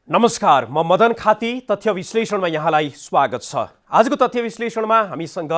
नमस्कार, म मदन खाती तथ्य विश्लेषणमा यहाँलाई स्वागत छ। आजको तथ्य विश्लेषणमा हामीसँग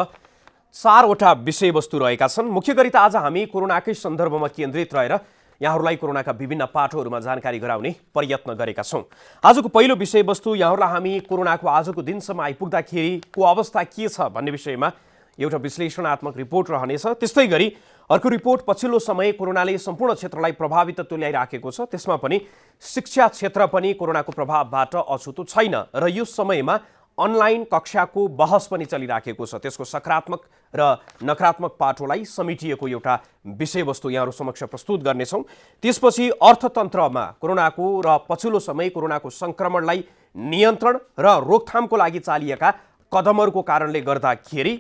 4वटा विषयवस्तु रहेका छन्। मुख्य गरी त आज हामी कोरोनाकै सन्दर्भमा केन्द्रित रहेर यहाँहरूलाई कोरोनाका विभिन्न पाटोहरूमा जानकारी गराउने प्रयत्न गरेका छौँ। आजको पहिलो विषयवस्तु यहाँहरूलाई हामी कोरोनाको आजको दिनसम्म आइपुग्दाखेरिको अवस्था के छ भन्ने विषयमा एउटा विश्लेषणात्मक रिपोर्ट रहनेछ। त्यस्तै गरी अर्को रिपोर्ट पछिल्लो समय कोरोनाले सम्पूर्ण क्षेत्रलाई प्रभावित तुल्याइराखेको छ, त्यसमा पनि शिक्षा क्षेत्र पनि कोरोनाको प्रभावबाट अछुतो छैन र यो समयमा अनलाइन कक्षाको बहस पनि चलिराखेको छ। त्यसको सकारात्मक र नकारात्मक पाटोलाई समेटिएको एउटा विषयवस्तु यहाँहरू समक्ष प्रस्तुत गर्नेछौँ। त्यसपछि अर्थतन्त्रमा कोरोनाको र पछिल्लो समय कोरोनाको सङ्क्रमणलाई नियन्त्रण र रोकथामको लागि चालिएका कदमहरूको कारणले गर्दाखेरि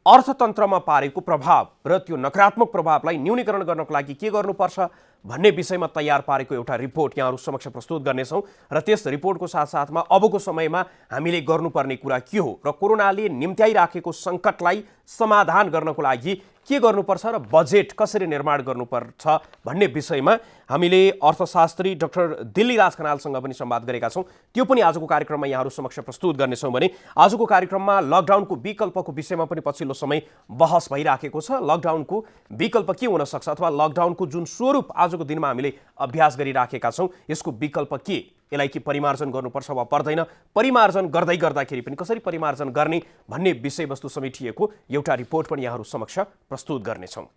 अर्थतन्त्रमा पारेको प्रभाव र त्यो नकारात्मक प्रभावलाई न्यूनीकरण गर्नको लागि के गर्नुपर्छ भन्ने विषयमा तयार पारेको एउटा रिपोर्ट यहाँहरू समक्ष प्रस्तुत गर्नेछौँ र त्यस रिपोर्टको साथसाथमा अबको समयमा हामीले गर्नुपर्ने कुरा के हो र कोरोनाले निम्त्याइराखेको सङ्कटलाई समाधान गर्नको लागि के गर्नुपर्छ र बजेट कसरी निर्माण गर्नुपर्छ भन्ने विषयमा हामीले अर्थशास्त्री डाक्टर दिल्लीराज खनालसँग पनि संवाद गरेका छौँ। त्यो पनि आजको कार्यक्रममा यहाँहरू समक्ष प्रस्तुत गर्नेछौँ भने आजको कार्यक्रममा लकडाउनको विकल्पको विषयमा पनि पछिल्लो समय बहस भइराखेको छ। लकडाउनको विकल्प के हुन सक्छ अथवा लकडाउनको जुन स्वरूप आजको दिनमा हामीले अभ्यास गरिराखेका छौँ यसको विकल्प के, यसलाई के परिमार्जन गर्नुपर्छ वा पर्दैन, परिमार्जन गर्दाखेरि पनि कसरी परिमार्जन गर्ने भन्ने विषयवस्तु समेटिएको एउटा रिपोर्ट पनि यहाँहरू समक्ष प्रस्तुत गर्नेछौँ।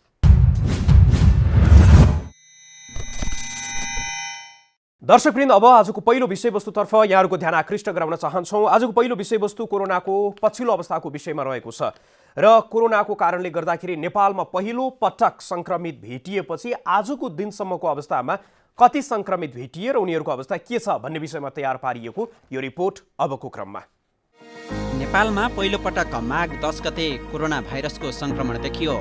दर्शकवृन्द, अब आजको पहिलो विषयवस्तुतर्फ यहाँहरूको ध्यान आकृष्ट गराउन चाहन्छौँ। आजको पहिलो विषयवस्तु कोरोनाको पछिल्लो अवस्थाको विषयमा रहेको छ र कोरोनाको कारणले गर्दाखेरि नेपालमा पहिलो पटक सङ्क्रमित भेटिएपछि आजको दिनसम्मको अवस्थामा कति सङ्क्रमित भेटिए र उनीहरूको अवस्था के छ भन्ने विषयमा तयार पारिएको यो रिपोर्ट अबको क्रममा। नेपालमा पहिलो पटक माघ 10 गते कोरोना भाइरसको सङ्क्रमण देखियो।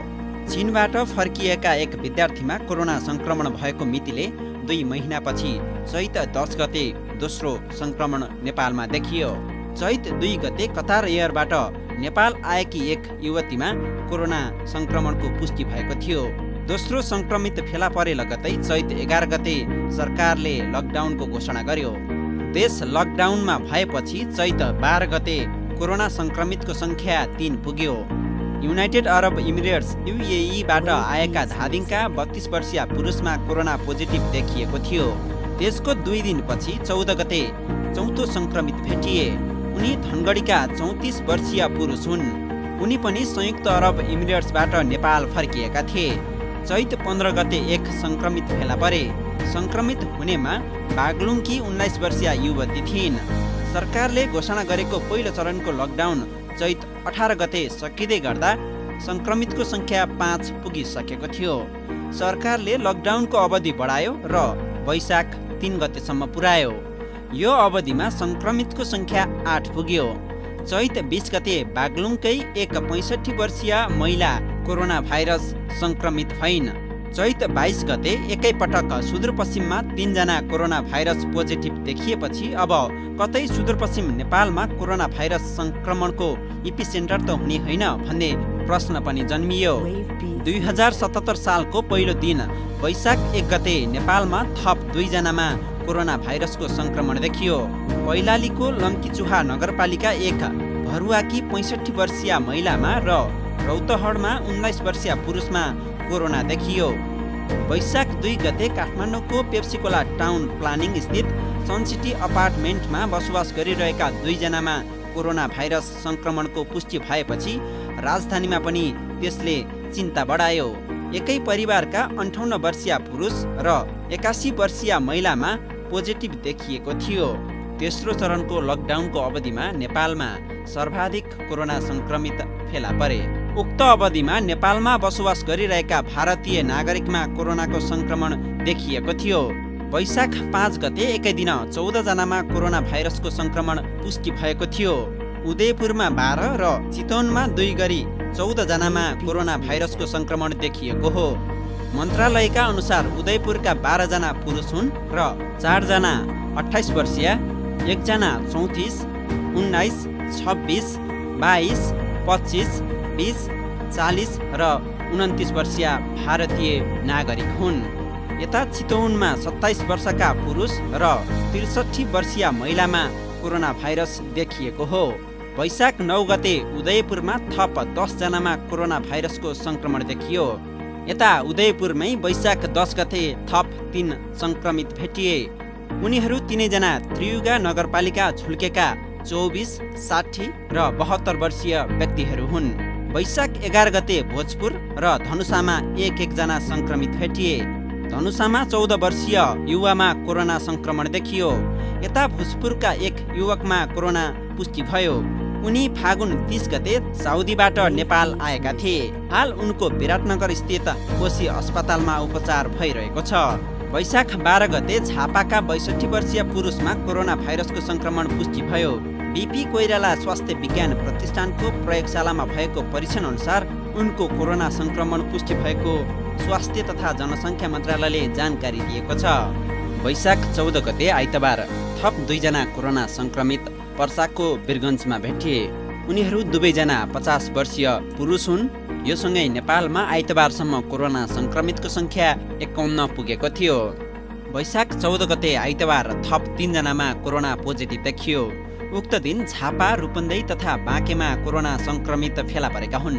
चीनबाट फर्किएका एक विद्यार्थीमा कोरोना सङ्क्रमण भएको मितिले 2 महिनापछि चैत 10 गते दोस्रो सङ्क्रमण नेपालमा देखियो। चैत 2 गते कतार एयरबाट नेपाल आएकी एक युवतीमा कोरोना सङ्क्रमणको पुष्टि भएको थियो। दोस्रो सङ्क्रमित फेला परे लगत्तै चैत 11 गते सरकारले लकडाउनको घोषणा गर्यो। देश लकडाउनमा भएपछि चैत 12 गते कोरोना सङ्क्रमितको सङ्ख्या 3 पुग्यो। युनाइटेड अरब इमिरेट्स UAE बाट आएका धादिङका 32 वर्षीय पुरुषमा कोरोना पोजिटिभ देखिएको थियो। त्यसको 2 दिनपछि 14 गते चौथो सङ्क्रमित भेटिए। उनी धनगढीका 34 वर्षीय पुरुष हुन्। उनी पनि संयुक्त अरब इमिरेट्सबाट नेपाल फर्किएका थिए। चैत 15 गते एक सङ्क्रमित फेला परे। सङ्क्रमित हुनेमा बागलुङकी 19 वर्षीय युवती थिइन्। सरकारले घोषणा गरेको पहिलो चरणको लकडाउन चैत 18 गते सकिँदै गर्दा सङ्क्रमितको सङ्ख्या 5 पुगिसकेको थियो। सरकारले लकडाउनको अवधि बढायो र वैशाख 3 गतेसम्म पुर्यायो। यो अवधिमा सङ्क्रमितको सङ्ख्या 8 पुग्यो। चैत 20 गते बागलुङकै एक 65 वर्षीय महिला कोरोना भाइरस सङ्क्रमित भइन्। चैत 22 गते एकैपटक सुदूरपश्चिममा 3 जना कोरोना भाइरस पोजिटिभ देखिएपछि अब कतै सुदूरपश्चिम नेपालमा कोरोना भाइरस सङ्क्रमणको इपिसेन्टर त हुने होइन भन्ने प्रश्न पनि जन्मियो। 2077 सालको पहिलो दिन वैशाख 1 गते नेपालमा थप 2 जनामा कोरोना भाइरसको सङ्क्रमण देखियो। कैलालीको लम्कीचुहा नगरपालिका एक भरुवाकी 65 वर्षीय महिलामा र रौतहटमा 19 वर्षीय पुरुषमा कोरोना देखियो। वैशाख 2 गते काठमाडौँको पेप्सीकोला टाउन प्लानिङ स्थित सनसिटी अपार्टमेन्टमा बसोबास गरिरहेका 2 जनामा कोरोना भाइरस सङ्क्रमणको पुष्टि भएपछि राजधानीमा पनि त्यसले चिन्ता बढायो। एकै परिवारका 58 वर्षीय पुरुष र 81 वर्षीय महिलामा पोजिटिभ देखिएको थियो। तेस्रो चरणको लकडाउनको अवधिमा नेपालमा सर्वाधिक कोरोना सङ्क्रमित फेला परे। उक्त अवधिमा नेपालमा बसोबास गरिरहेका भारतीय नागरिकमा कोरोनाको सङ्क्रमण देखिएको थियो। वैशाख 5 गते एकै दिन 14 जनामा कोरोना भाइरसको सङ्क्रमण पुष्टि भएको थियो। उदयपुरमा 12 र चितवनमा 2 गरी 14 जनामा कोरोना भाइरसको सङ्क्रमण देखिएको हो। मन्त्रालयका अनुसार उदयपुरका 12 जना पुरुष हुन् र 4 जना 28 वर्षीय, 1 जना 34, 19, 26, 22, 25, 20, 40 र 29 वर्षीय भारतीय नागरिक हुन्। यता चितवनमा 27 वर्षका पुरुष र 63 वर्षीय महिलामा कोरोना भाइरस देखिएको हो। वैशाख 9 गते उदयपुरमा थप 10 जनामा कोरोना भाइरसको संक्रमण देखियो। यता उदयपुरमै वैशाख 10 गते थप 3 संक्रमित भेटिए। उनीहरू तीनैजना त्रियुगा नगरपालिका झुल्केका 24, 60 र 72 वर्षीय व्यक्तिहरू हुन्। वैशाख 11 गते भोजपुर र धनुषामा एक जना संक्रमित भेटिए। धनुषामा 14 वर्षीय युवामा कोरोना संक्रमण देखियो। यता भोजपुरका एक युवकमा कोरोना पुष्टि भयो। उनी फागुन 30 गते साउदीबाट नेपाल आएका थिए। हाल उनको विराटनगर स्थित कोशी अस्पतालमा उपचार भइरहेको छ। वैशाख 12 गते झापाका 62 वर्षीय पुरुषमा कोरोना भाइरसको संक्रमण पुष्टि भयो। बीपी कोइराला स्वास्थ्य विज्ञान प्रतिष्ठानको प्रयोगशालामा भएको परीक्षण अनुसार उनको कोरोना संक्रमण पुष्टि भएको स्वास्थ्य तथा जनसङ्ख्या मन्त्रालयले जानकारी दिएको छ। वैशाख 14 गते आइतबार थप 2 जना कोरोना संक्रमित पर्साको वीरगञ्जमा भेटिए। उनीहरू दुवैजना 50 वर्षीय पुरुष हुन्। यो सँगै नेपालमा आइतबारसम्म कोरोना संक्रमितको सङ्ख्या 51 पुगेको थियो। वैशाख 14 गते आइतबार थप 3 जनामा कोरोना पोजिटिभ देखियो। उक्त दिन झापा, रूपन्देही तथा बाँकेमा कोरोना संक्रमित फेला परेका हुन्।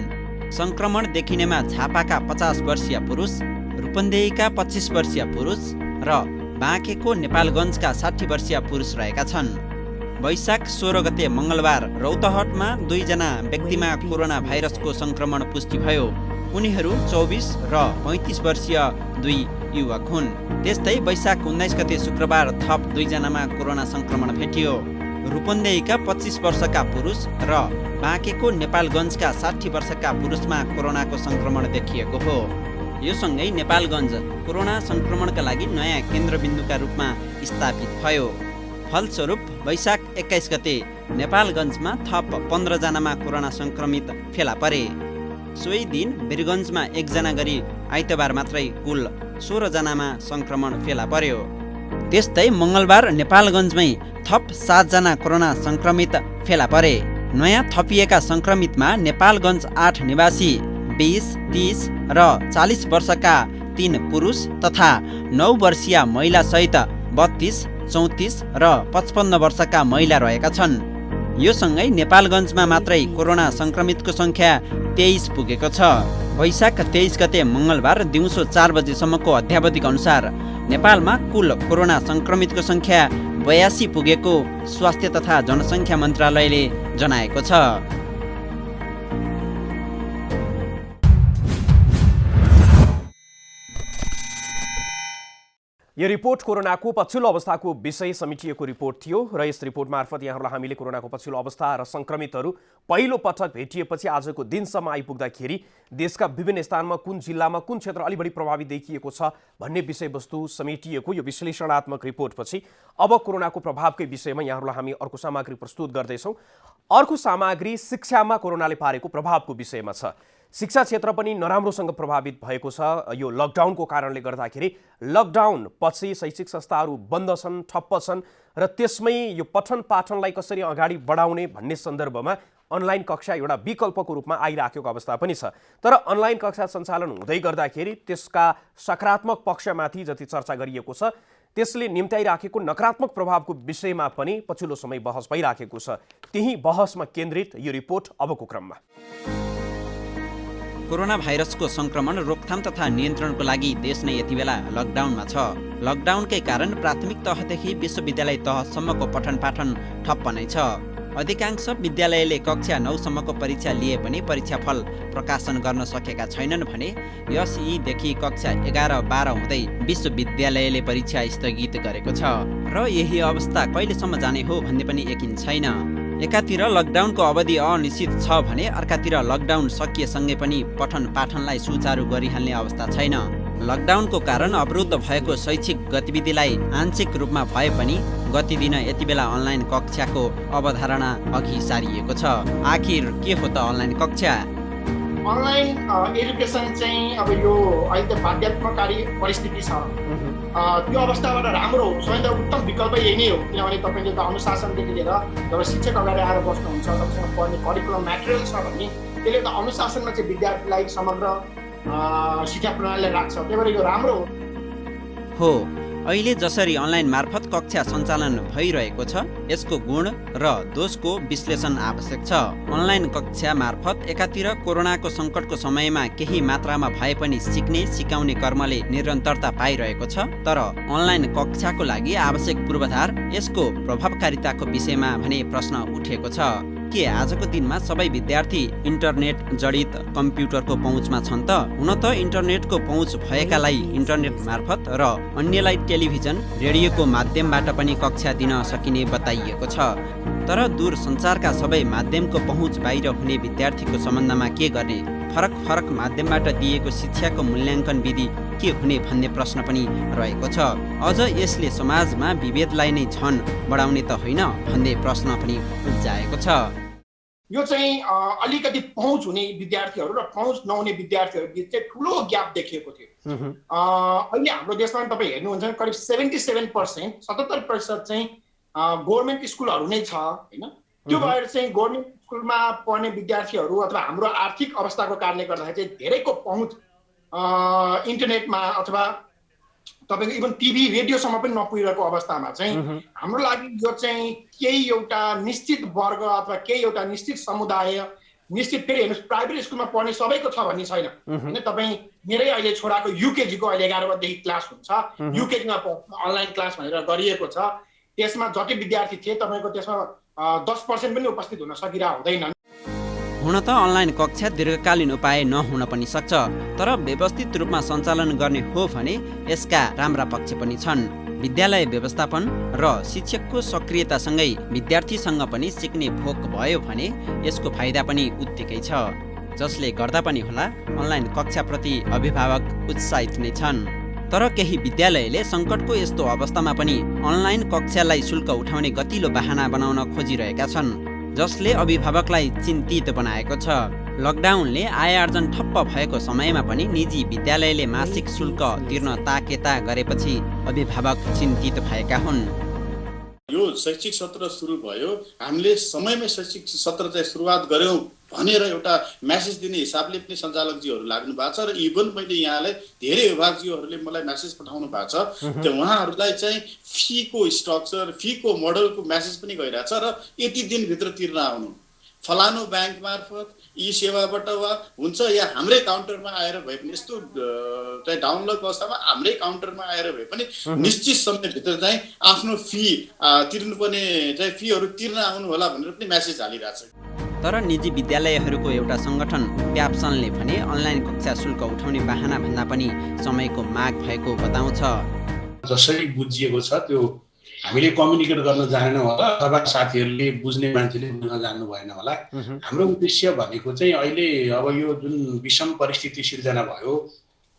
संक्रमण देखिनेमा झापाका 50 वर्षीय पुरुष, रूपन्देहीका 25 वर्षीय पुरुष र बाँकेको नेपालगञ्जका 60 वर्षीय पुरुष रहेका छन्। वैशाख 16 गते मङ्गलबार रौतहटमा 2 जना व्यक्तिमा कोरोना भाइरसको संक्रमण पुष्टि भयो। उनीहरू 24 र 35 वर्षीय 2 युवक हुन्। त्यस्तै वैशाख 19 गते शुक्रबार थप 2 जनामा कोरोना संक्रमण भेटियो। रूपन्देहीका 25 वर्षका पुरुष र बाँकेको नेपालगञ्जका 60 वर्षका पुरुषमा कोरोनाको संक्रमण देखिएको हो। यो सँगै नेपालगञ्ज कोरोना संक्रमणका लागि नयाँ केन्द्रबिन्दुका रूपमा स्थापित भयो। फलस्वरूप वैशाख 21 गते नेपालगञ्जमा थप 15 जनामा कोरोना संक्रमित फेला परे। सोही दिन वीरगञ्जमा 1 जना गरी आइतबार मात्रै कुल 16 जनामा संक्रमण फेला पर्यो। त्यस्तै मङ्गलबार नेपालगञ्जमै थप 7 जना कोरोना संक्रमित फेला परे। नयाँ थपिएका संक्रमितमा नेपालगञ्ज 8 निवासी 20, 30 र 40 वर्षका 3 पुरुष तथा 9 वर्षीय महिला सहित 32, 34 र 55 वर्षका महिला रहेका छन्। यो सँगै नेपालगञ्जमा मात्रै कोरोना संक्रमितको सङ्ख्या 23 पुगेको छ। वैशाख 23 गते मङ्गलबार दिउँसो 4 बजेसम्मको अध्यावधिक अनुसार नेपालमा कुल कोरोना संक्रमितको सङ्ख्या 82 पुगेको स्वास्थ्य तथा जनसङ्ख्या मन्त्रालयले जनाएको छ। यो रिपोर्ट कोरोनाको पछिल्लो अवस्थाको विषय समेटिएको रिपोर्ट थियो र यस रिपोर्ट मार्फत यहाँहरूलाई हामीले कोरोनाको पछिल्लो अवस्था र संक्रमितहरू पहिलो पटक भेटिएपछि आजको दिनसम्म आइपुग्दाखेरि देशका विभिन्न स्थानमा कुन जिल्लामा कुन क्षेत्र अलि बढी प्रभावित देखिएको छ भन्ने विषयवस्तु समेटिएको यो विश्लेषणात्मक रिपोर्टपछि अब कोरोनाको प्रभावकै विषयमा यहाँहरूलाई हामी अर्को सामग्री प्रस्तुत गर्दैछौँ। अर्को सामग्री शिक्षामा कोरोनाले पारेको प्रभावको विषयमा छ। शिक्षा क्षेत्र पनि नराम्रोसँग प्रभावित भएको छ। यो लकडाउनको कारणले गर्दाखेरि लकडाउन पछि शैक्षिक संस्थाहरू बन्द छन्, ठप्प छन् र त्यसमै यो पठन पाठनलाई कसरी अगाडि बढाउने भन्ने सन्दर्भमा अनलाइन कक्षा एउटा विकल्पको रूपमा आइराखेको अवस्था पनि छ। तर अनलाइन कक्षा सञ्चालन हुँदै गर्दाखेरि त्यसका सकारात्मक पक्षमाथि जति चर्चा गरिएको छ त्यसले निम्त्याइराखेको नकारात्मक प्रभावको विषयमा पनि पछिल्लो समय बहस भइराखेको छ। त्यही बहसमा केन्द्रित यो रिपोर्ट अबको क्रममा। कोरोना भाइरसको संक्रमण रोकथाम तथा नियन्त्रणको लागि देश नै यति बेला लकडाउनमा छ। लकडाउनकै कारण प्राथमिक तहदेखि विश्वविद्यालय तहसम्मको पठन पाठन ठप्प नै छ। अधिकांश विद्यालयले कक्षा 9 सम्मको परीक्षा लिए पनि परीक्षाफल प्रकाशन गर्न सकेका छैनन् भने यसदेखि कक्षा 11-12 हुँदै विश्वविद्यालयले परीक्षा स्थगित गरेको छ र यही अवस्था कहिलेसम्म जाने हो भन्ने पनि यकिन छैन। एकातिर लकडाउनको अवधि अनिश्चित छ भने अर्कातिर लकडाउन सकिएसँगै पनि पठन पाठनलाई सुचारू गरिहाल्ने अवस्था छैन। लकडाउनको कारण अवरुद्ध भएको शैक्षिक गतिविधिलाई आंशिक रूपमा भए पनि गति दिन यति बेला अनलाइन कक्षाको अवधारणा अघि सारिएको छ। आखिर के हो त अनलाइन कक्षा? अनलाइन एजुकेसन चाहिँ अब यो अहिले त बाध्यात्मकारी परिस्थिति छ। त्यो अवस्थाबाट राम्रो सबैभन्दा उत्तम विकल्प यही नै हो, किनभने तपाईँले त अनुशासनदेखि लिएर जब शिक्षक अगाडि आएर बस्नुहुन्छ तपाईँसँग पढ्ने करिकुलम मेटेरियल छ भने त्यसले त अनुशासनमा चाहिँ विद्यार्थीलाई समग्र शिक्षा प्रणालीलाई राख्छ। त्यही भएर यो राम्रो हो। हो। अहिले जसरी अनलाइन मार्फत कक्षा सञ्चालन भइरहेको छ, यसको गुण र दोषको विश्लेषण आवश्यक छ। अनलाइन कक्षा मार्फत एकातिर कोरोनाको सङ्कटको समयमा केही मात्रामा भए पनि सिकाउने कर्मले निरन्तरता पाइरहेको छ, तर अनलाइन कक्षाको लागि आवश्यक पूर्वाधार, यसको प्रभावकारिताको विषयमा भने प्रश्न उठेको छ। के आजको दिनमा सबै विद्यार्थी इन्टरनेट जडित कम्प्युटरको पहुँचमा छन् त? हुन त इन्टरनेटको पहुँच भएकालाई इन्टरनेट मार्फत र अन्यलाई टेलिभिजन, रेडियोको माध्यमबाट पनि कक्षा दिन सकिने बताइएको छ। तर दूरसञ्चारका सबै माध्यमको पहुँच बाहिर हुने विद्यार्थीको सम्बन्धमा के गर्ने? फरक माध्यमबाट दिएको शिक्षाको मूल्याङ्कन विधि के हुने भन्ने प्रश्न पनि रहेको छ। अझ यसले समाजमा विभेदलाई नै झन बढाउने त होइन भन्ने प्रश्न पनि उब्जाएको छ। यो चाहिँ अलिकति पहुँच हुने विद्यार्थीहरू र पहुँच नहुने विद्यार्थीहरू बिच चाहिँ ठुलो ग्याप देखिएको थियो। अहिले हाम्रो देशमा तपाईँ हेर्नुहुन्छ करिब 77%, 77% चाहिँ गभर्मेन्ट स्कुलहरू नै छ होइन। त्यो भएर चाहिँ गभर्मेन्ट स्कुलमा पढ्ने विद्यार्थीहरू अथवा हाम्रो आर्थिक अवस्थाको कारणले गर्दाखेरि चाहिँ धेरैको पहुँच इन्टरनेटमा अथवा तपाईँको इभन टिभी, रेडियोसम्म पनि नपुगिरहेको अवस्थामा चाहिँ हाम्रो लागि यो चाहिँ केही एउटा निश्चित वर्ग अथवा केही एउटा निश्चित समुदाय, निश्चित फेरि हेर्नुहोस् प्राइभेट स्कुलमा पढ्ने सबैको छ भन्ने छैन होइन। तपाईँ मेरै अहिले छोराको युकेजीको अहिले 11 बजेदेखि क्लास हुन्छ, युकेजीमा अनलाइन क्लास भनेर गरिएको छ। त्यसमा जति विद्यार्थी थिए तपाईँको त्यसमा 10% पनि उपस्थित हुन सकिरहेको हुँदैन। हुन त अनलाइन कक्षा दीर्घकालीन उपाय नहुन पनि सक्छ, तर व्यवस्थित रूपमा सञ्चालन गर्ने हो भने यसका राम्रा पक्ष पनि छन्। विद्यालय व्यवस्थापन र शिक्षकको सक्रियतासँगै विद्यार्थीसँग पनि सिक्ने भोक भयो भने यसको फाइदा पनि उत्तिकै छ, जसले गर्दा पनि होला अनलाइन कक्षाप्रति अभिभावक उत्साहित नै छन्। तर केही विद्यालयले सङ्कटको यस्तो अवस्थामा पनि अनलाइन कक्षालाई शुल्क उठाउने गतिलो बहाना बनाउन खोजिरहेका छन्, जसले अभिभावकलाई चिन्तित बनाएको छ। लकडाउनले आय आर्जन ठप्प भएको समयमा पनि निजी विद्यालयले मासिक शुल्क तिर्न ताकेता गरेपछि अभिभावक चिन्तित भएका हुन्। यो शैक्षिक सत्र सुरु भयो, हामीले समयमै शैक्षिक सत्र चाहिँ सुरुवात गर्यौँ भनेर एउटा मेसेज दिने हिसाबले पनि सञ्चालकजीहरू लाग्नु भएको छ र इभन मैले यहाँलाई धेरै विभागजीहरूले मलाई मेसेज पठाउनु भएको छ। त्यो उहाँहरूलाई चाहिँ फीको स्ट्रक्चर, फीको मोडलको मेसेज पनि गइरहेछ र यति दिनभित्र तिर्न आउनु, फलानु ब्याङ्क मार्फत ई सेवाबाट वा हुन्छ या हाम्रै काउन्टरमा आएर भए पनि, यस्तो चाहिँ डाउनलोड अवस्थामा हाम्रै काउन्टरमा आएर भए पनि निश्चित समयभित्र चाहिँ आफ्नो फी तिर्नुपर्ने चाहिँ फीहरू तिर्न आउनु होला भनेर पनि मेसेज हालिरहेछ। तर निजी विद्यालयहरूको एउटा सङ्गठन प्याप्सनले भने अनलाइन कक्षा शुल्क उठाउने बहाना भन्दा पनि समयको माग भएको बताउँछ। जसरी बुझिएको छ त्यो हामीले कम्युनिकेट गर्न जानेन होला अथवा साथीहरूले बुझ्ने मान्छेले बुझ्न जान्नु भएन होला। हाम्रो उद्देश्य भनेको चाहिँ अहिले अब यो जुन विषम परिस्थिति सिर्जना भयो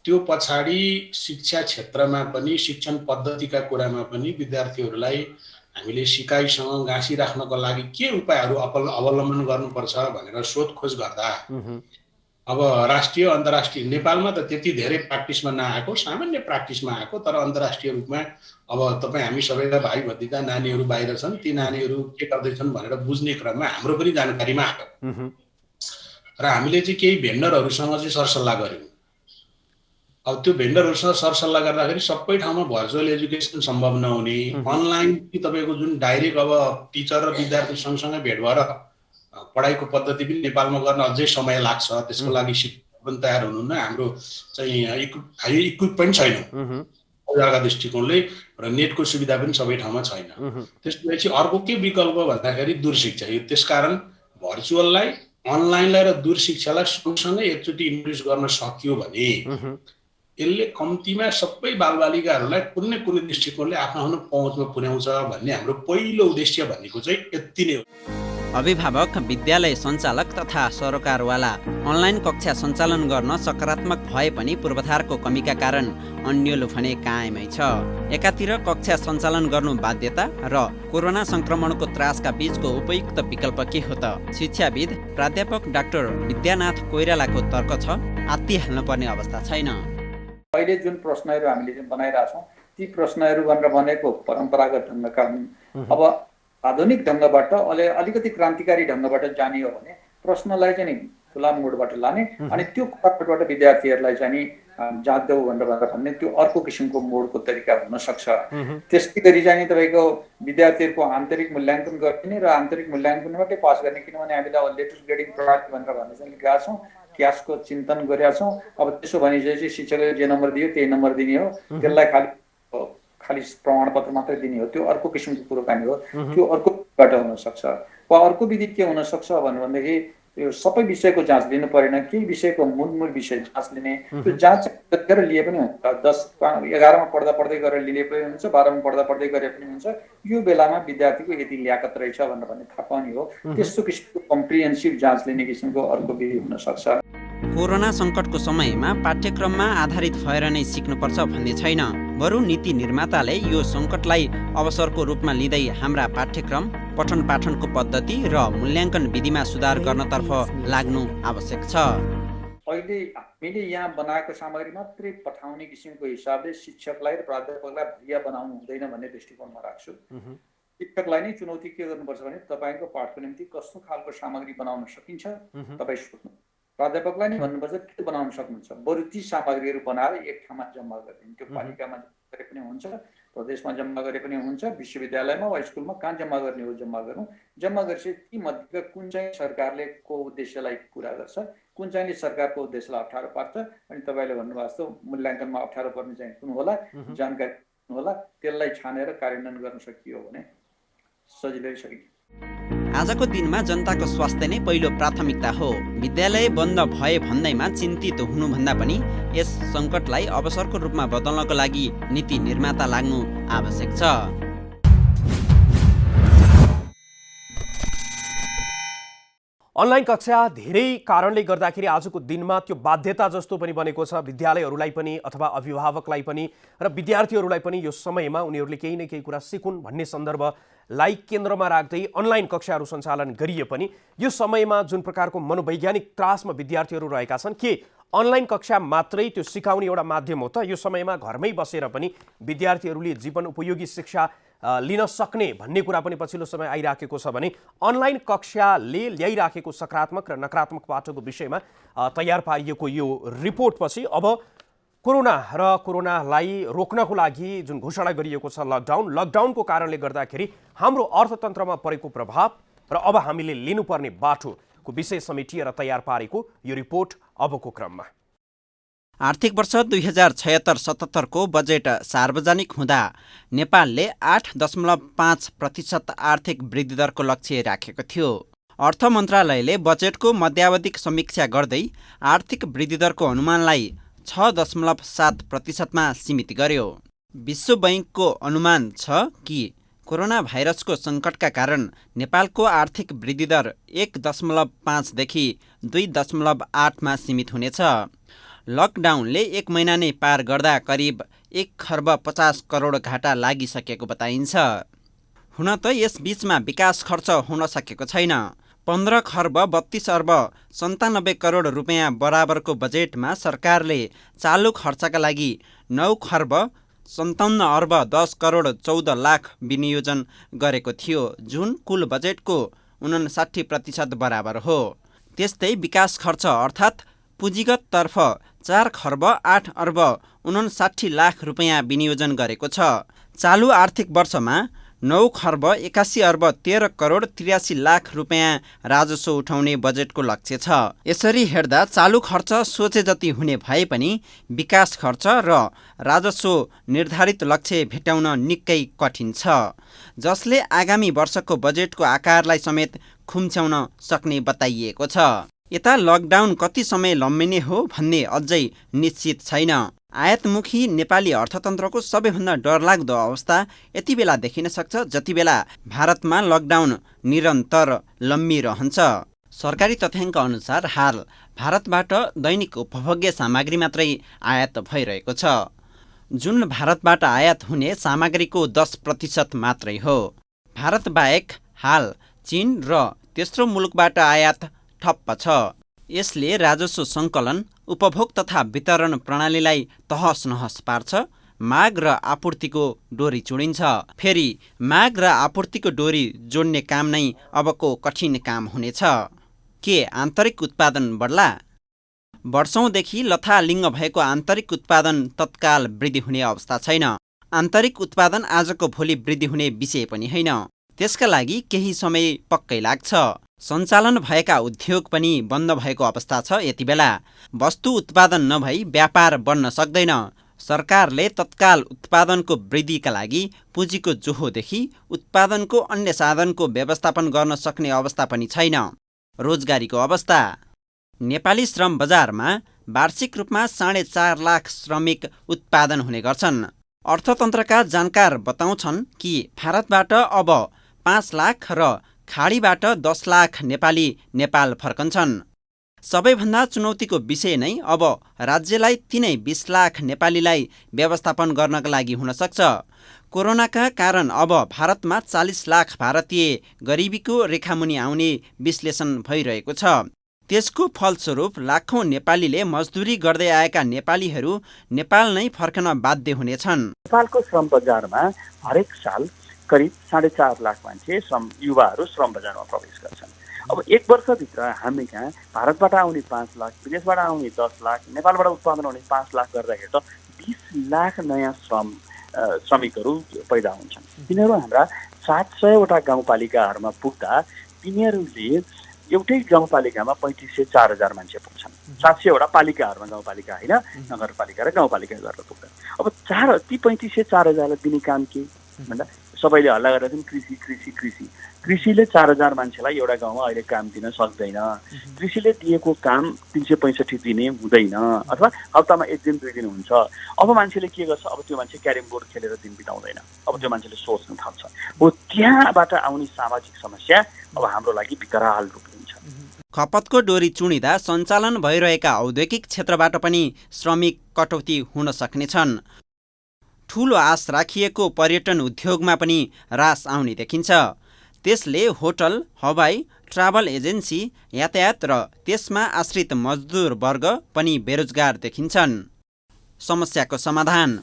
त्यो पछाडि शिक्षा क्षेत्रमा पनि, शिक्षण पद्धतिका कुरामा पनि विद्यार्थीहरूलाई हामीले सिकाइसँग गाँसिराख्नको लागि के उपायहरू अवलम्बन गर्नुपर्छ भनेर सोधखोज गर्दा अब राष्ट्रिय अन्तर्राष्ट्रिय नेपालमा त त्यति धेरै प्र्याक्टिसमा नआएको, सामान्य प्र्याक्टिसमा आएको, तर अन्तर्राष्ट्रिय रूपमा अब तपाईँ हामी सबैका भाइ भतिजा नानीहरू बाहिर छन्, ती नानीहरू के गर्दैछन् भनेर बुझ्ने क्रममा हाम्रो पनि जानकारीमा आएको र हामीले चाहिँ केही भेन्डरहरूसँग चाहिँ सरसल्लाह गऱ्यौँ। अब त्यो भेन्डरहरूसँग सरसल्लाह गर्दाखेरि सबै ठाउँमा भर्चुअल एजुकेसन सम्भव नहुने, अनलाइन तपाईँको जुन डाइरेक्ट अब टिचर र विद्यार्थी सँगसँगै भेट भएर पढाइको पद्धति पनि नेपालमा गर्न अझै समय लाग्छ, त्यसको लागि शिक्षक पनि तयार हुनुहुन्न, हाम्रो चाहिँ इक्विपमेन्ट छैन जग्गा दृष्टिकोणले र नेटको सुविधा पनि सबै ठाउँमा छैन। त्यसपछि अर्को के विकल्प भन्दाखेरि दूरशिक्षा। यो त्यसकारण भर्चुअललाई, अनलाइनलाई र दूरशिक्षालाई सँगसँगै एकचोटि इन्ट्रोड्युस गर्न सकियो भने यसले कम्तीमा सबै बालबालिकाहरूलाई कुनै न कुनै दृष्टिकोणले आफ्नो पहुँचमा पुर्याउँछ भन्ने हाम्रो पहिलो उद्देश्य भनेको चाहिँ यति नै हो। अभिभावक, विद्यालय सञ्चालक तथा सरकारवाला अनलाइन कक्षा सञ्चालन गर्न सकारात्मक भए पनि पूर्वाधारको कमीका कारण अन्यलो भने कायमै छ। एकातिर कक्षा सञ्चालन गर्नु बाध्यता र कोरोना संक्रमणको त्रासका बीचको उपयुक्त विकल्प के हो त? शिक्षाविद प्राध्यापक डाक्टर विद्यानाथ कोइरालाको तर्क छ, आत्तिहाल्नुपर्ने अवस्था छैन। अहिले जुन प्रश्नहरू हामीले बनाइरहेछौँ ती प्रश्नहरू भनेर भनेको परम्परागत ढङ्गका हुन्। अब आधुनिक ढङ्गबाट अलिकति क्रान्तिकारी ढङ्गबाट जाने हो भने प्रश्नलाई चाहिँ नि खुला मोडबाट लाने अनि त्यो कुराबाट विद्यार्थीहरूलाई चाहिँ नि जाँच देऊ भनेर भन्ने त्यो अर्को किसिमको मोडको तरिका हुन सक्छ। त्यस्तै गरी चाहिँ तपाईँको विद्यार्थीहरूको आन्तरिक मूल्याङ्कन गर्ने र आन्तरिक मूल्याङ्कनबाटै पास गर्ने, किनभने हामीले अब लेटर ग्रेडिङ प्रणाली भनेर भन्ने चाहिँ लिएका छौँ, क्यासको चिन्तन गरेका छौँ। अब त्यसो भनेपछि शिक्षकले जे नम्बर दियो त्यही नम्बर दिने हो, त्यसलाई खालि प्रमाणपत्र मात्रै दिने हो, त्यो अर्को किसिमको कुराकानी हो। त्यो अर्कोबाट हुनसक्छ। वा अर्को विधि के हुनसक्छ भनेदेखि यो सबै विषयको जाँच लिनु परेन, केही विषयको मूल विषय जाँच लिने, त्यो जाँच गरेर लिए पनि हुन्छ। 10-11मा पढ्दै गरेर लिए पनि हुन्छ, 12मा पढ्दै गरे पनि हुन्छ। यो बेलामा विद्यार्थीको यति ल्याकत रहेछ भनेर भन्ने थाहा पाउने हो। त्यस्तो किसिमको कम्प्रिहेन्सिभ जाँच लिने किसिमको अर्को विधि हुन सक्छ। कोरोना सङ्कटको समयमा पाठ्यक्रममा आधारित भएर नै सिक्नुपर्छ भन्ने छैन, बरु नीति निर्माताले यो सङ्कटलाई अवसरको रूपमा लिँदै हाम्रा पाठ्यक्रम, पठन पाठनको पद्धति र मूल्याङ्कन विधिमा सुधार गर्नतर्फ लाग्नु आवश्यक छ। अहिले हामीले यहाँ बनाएको सामग्री मात्रै पठाउने किसिमको हिसाबले शिक्षकलाई र प्राध्यापकलाई भैया बनाउनु हुँदैन भन्ने दृष्टिकोणमा राख्छु। शिक्षकलाई नै चुनौती के गर्नुपर्छ भने तपाईँको पाठको निम्ति कस्तो खालको सामग्री बनाउन सकिन्छ तपाईँ सोध्नु। प्राध्यापकलाई नै भन्नुपर्छ के बनाउन सक्नुहुन्छ, बरु ती सामग्रीहरू बनाएर एक ठाउँमा जम्मा गरिदिनु। त्यो पालिकामा गरे पनि हुन्छ, प्रदेशमा जम्मा गरे पनि हुन्छ, विश्वविद्यालयमा वा स्कुलमा कहाँ जम्मा गर्ने हो जम्मा गरौँ। जम्मा गरेपछि ती मध्येका कुन चाहिँ सरकारले को उद्देश्यलाई पुरा गर्छ, कुन चाहिँले सरकारको उद्देश्यलाई अप्ठ्यारो पार्छ, अनि तपाईँले भन्नुभएको जस्तो मूल्याङ्कनमा अप्ठ्यारो पर्ने चाहिँ कुन होला, जानकारी होला, त्यसलाई छानेर कार्यान्वयन गर्न सकियो भने सजिलै सकिन्छ। आजको दिनमा जनताको स्वास्थ्य नै पहिलो प्राथमिकता हो। विद्यालय बन्द भए भन्दैमा चिन्तित हुनुभन्दा पनि यस सङ्कटलाई अवसरको रूपमा बदल्नको लागि नीति निर्माता लाग्नु आवश्यक छ। अनलाइन कक्षा धेरै कारणले गर्दाखेरि आजको दिनमा त्यो बाध्यता जस्तो पनि बनेको छ विद्यालयहरूलाई पनि अथवा अभिभावकलाई पनि र विद्यार्थीहरूलाई पनि। यो समयमा उनीहरूले केही न केही कुरा सिकुन् भन्ने सन्दर्भलाई केन्द्रमा राख्दै अनलाइन कक्षाहरू सञ्चालन गरिए पनि यो समयमा जुन प्रकारको मनोवैज्ञानिक त्रासमा विद्यार्थीहरू रहेका छन्, के अनलाइन कक्षा मात्रै त्यो सिकाउने एउटा माध्यम हो त? यो समयमा घरमै बसेर पनि विद्यार्थीहरूले जीवन उपयोगी शिक्षा लिन सक्ने भन्ने कुरा पनि पछिल्लो समय आइराखेको छ भने अनलाइन कक्षाले ल्याइराखेको सकारात्मक र नकारात्मक बाटोको विषयमा तयार पारिएको यो रिपोर्टपछि अब कोरोनालाई रोक्नको लागि जुन घोषणा गरिएको छ लकडाउनको कारणले गर्दाखेरि हाम्रो अर्थतन्त्रमा परेको प्रभाव र अब हामीले लिनुपर्ने बाटोको विषय समेटिएर तयार पारेको यो रिपोर्ट अबको क्रममा। आर्थिक वर्ष 2076-77 को बजेट सार्वजनिक हुँदा नेपालले 8.5% आर्थिक वृद्धि दरको लक्ष्य राखेको थियो। अर्थ मन्त्रालयले बजेटको मध्यावधिक समीक्षा गर्दै आर्थिक वृद्धि दरको अनुमानलाई 6.7%मा सीमित गर्यो। विश्व बैंकको अनुमान छ कि कोरोना भाइरसको सङ्कटका कारण नेपालको आर्थिक वृद्धि दर 1.5 देखि 2.8मा सीमित हुनेछ। लकडाउनले 1 महिना नै पार गर्दा करिब 1.50 करोड घाटा लागिसकेको बताइन्छ। हुन त यस बीचमा विकास खर्च हुन सकेको छैन। 15.32 करोड रुपियाँ बराबरको बजेटमा सरकारले चालु खर्चका लागि 9.57 करोड 14 लाख विनियोजन गरेको थियो, जुन कुल बजेटको 59% बराबर हो। त्यस्तै विकास खर्च अर्थात् पुँजीगत तर्फ 4.8 लाख रुपियाँ विनियोजन गरेको छ। चालु आर्थिक वर्षमा 9.81 करोड 83 लाख रुपियाँ राजस्व उठाउने बजेटको लक्ष्य छ। यसरी हेर्दा चालु खर्च सोचे जति हुने भए पनि विकास खर्च र राजस्व निर्धारित लक्ष्य भेट्टाउन निकै कठिन छ, जसले आगामी वर्षको बजेटको आकारलाई समेत खुम्च्याउन सक्ने बताइएको छ। यता लकडाउन कति समय लम्बिने हो भन्ने अझै निश्चित छैन। आयातमुखी नेपाली अर्थतन्त्रको सबैभन्दा डरलाग्दो अवस्था यति बेला देखिन सक्छ जति बेला भारतमा लकडाउन निरन्तर लम्बिरहन्छ। सरकारी तथ्याङ्क अनुसार हाल भारतबाट दैनिक उपभोग्य सामग्री मात्रै आयात भइरहेको छ, जुन भारतबाट आयात हुने सामग्रीको 10% मात्रै हो। भारत बाहेक हाल चीन र तेस्रो मुलुकबाट आयात ठप्प छ। यसले राजस्व सङ्कलन, उपभोग तथा वितरण प्रणालीलाई तहस नहस पार्छ। माग र आपूर्तिको डोरी चुडिन्छ। फेरि माग र आपूर्तिको डोरी जोड्ने काम नै अबको कठिन काम हुनेछ। के आन्तरिक उत्पादन बढ्ला? वर्षौंदेखि लथालिङ्ग भएको आन्तरिक उत्पादन तत्काल वृद्धि हुने अवस्था छैन। आन्तरिक उत्पादन आजको भोलि वृद्धि हुने विषय पनि होइन। त्यसका लागि केही समय पक्कै लाग्छ। सञ्चालन भएका उद्योग पनि बन्द भएको अवस्था छ। यति बेला वस्तु उत्पादन नभई व्यापार बढ्न सक्दैन। सरकारले तत्काल उत्पादनको वृद्धिका लागि पुँजीको जोहोदेखि उत्पादनको अन्य साधनको व्यवस्थापन गर्न सक्ने अवस्था पनि छैन। रोजगारीको अवस्था। नेपाली श्रम बजारमा वार्षिक रूपमा 4.5 लाख श्रमिक उत्पादन हुने गर्छन्। अर्थतन्त्रका जानकार बताउँछन् कि भारतबाट अब 5 लाख र खाडीबाट 10 लाख नेपाली नेपाल फर्कन्छन्। सबैभन्दा चुनौतीको विषय नै अब राज्यलाई तिनै 20 लाख नेपालीलाई व्यवस्थापन गर्नका लागि हुन सक्छ। कोरोनाका कारण अब भारतमा 40 लाख भारतीय गरिबीको रेखामुनि आउने विश्लेषण भइरहेको छ। त्यसको फलस्वरूप लाखौं नेपालीले मजदुरी गर्दै आएका नेपालीहरू नेपाल नै फर्कन बाध्य हुनेछन्। नेपालको श्रम बजारमा हरेक साल करिब 4.5 लाख मान्छे युवाहरू श्रम बजारमा प्रवेश गर्छन्। अब 1 वर्षभित्र हामी कहाँ भारतबाट आउने 5 लाख, विदेशबाट आउने 10 लाख, नेपालबाट उत्पादन हुने 5 लाख गर्दाखेरि त 20 लाख नयाँ श्रमिकहरू पैदा हुन्छन्। तिनीहरू हाम्रा 700वटा गाउँपालिकाहरूमा पुग्दा तिनीहरूले एउटै गाउँपालिकामा 3500-4000 मान्छे पुग्छन्। 700वटा पालिकाहरूमा, गाउँपालिका होइन, नगरपालिका र गाउँपालिका गरेर पुग्दा अब ती 3500-4000लाई दिने काम के भन्दा सबैले हल्ला गरेर कृषि कृषि कृषि कृषिले 4000 मान्छेलाई एउटा गाउँमा अहिले काम दिन सक्दैन। कृषिले दिएको काम 365 दिने हुँदैन, अथवा हप्तामा 1 दिन 2 दिन हुन्छ। अब मान्छेले के गर्छ? अब त्यो मान्छे क्यारम बोर्ड खेलेर दिन बिताउँदैन। अब त्यो मान्छेले सोच्न थाल्छ। हो त्यहाँबाट आउने सामाजिक समस्या अब हाम्रो लागि विकराल रूप लिन्छ। खपतको डोरी चुडिँदा सञ्चालन भइरहेका औद्योगिक क्षेत्रबाट पनि श्रमिक कटौती हुन सक्नेछन्। ठूलो आश राखिएको पर्यटन उद्योगमा पनि ह्रास आउने देखिन्छ। त्यसले होटल, हवाई, ट्राभल एजेन्सी, यातायात र त्यसमा आश्रित मजदुर वर्ग पनि बेरोजगार देखिन्छन्। समस्याको समाधान।